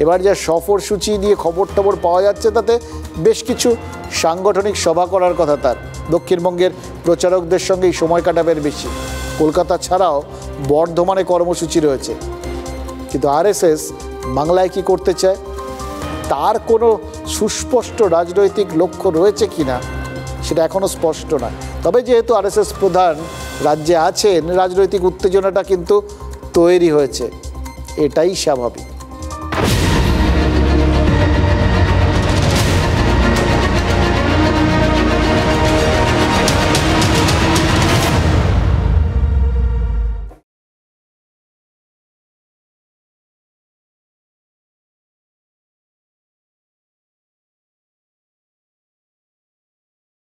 এবার যা সফরসূচি নিয়ে খবর পাওয়া যাচ্ছে তাতে বেশ কিছু সাংগঠনিক সভা করার কথা তার। দক্ষিণবঙ্গের প্রচারকদের সঙ্গেই সময় কাটাবেন বেশি। কলকাতা ছাড়াও বর্ধমানে কর্মসূচি রয়েছে। কিন্তু আরএসএস বাংলায় কি করতে চায় তার কোনো সুস্পষ্ট রাজনৈতিক লক্ষ্য রয়েছে কিনা সেটা এখনও স্পষ্ট নয়। তবে যেহেতু আরএসএস প্রধান রাজ্যে আছেন, রাজনৈতিক উত্তেজনাটা কিন্তু তৈরি হয়েছে, এটাই স্বাভাবিক।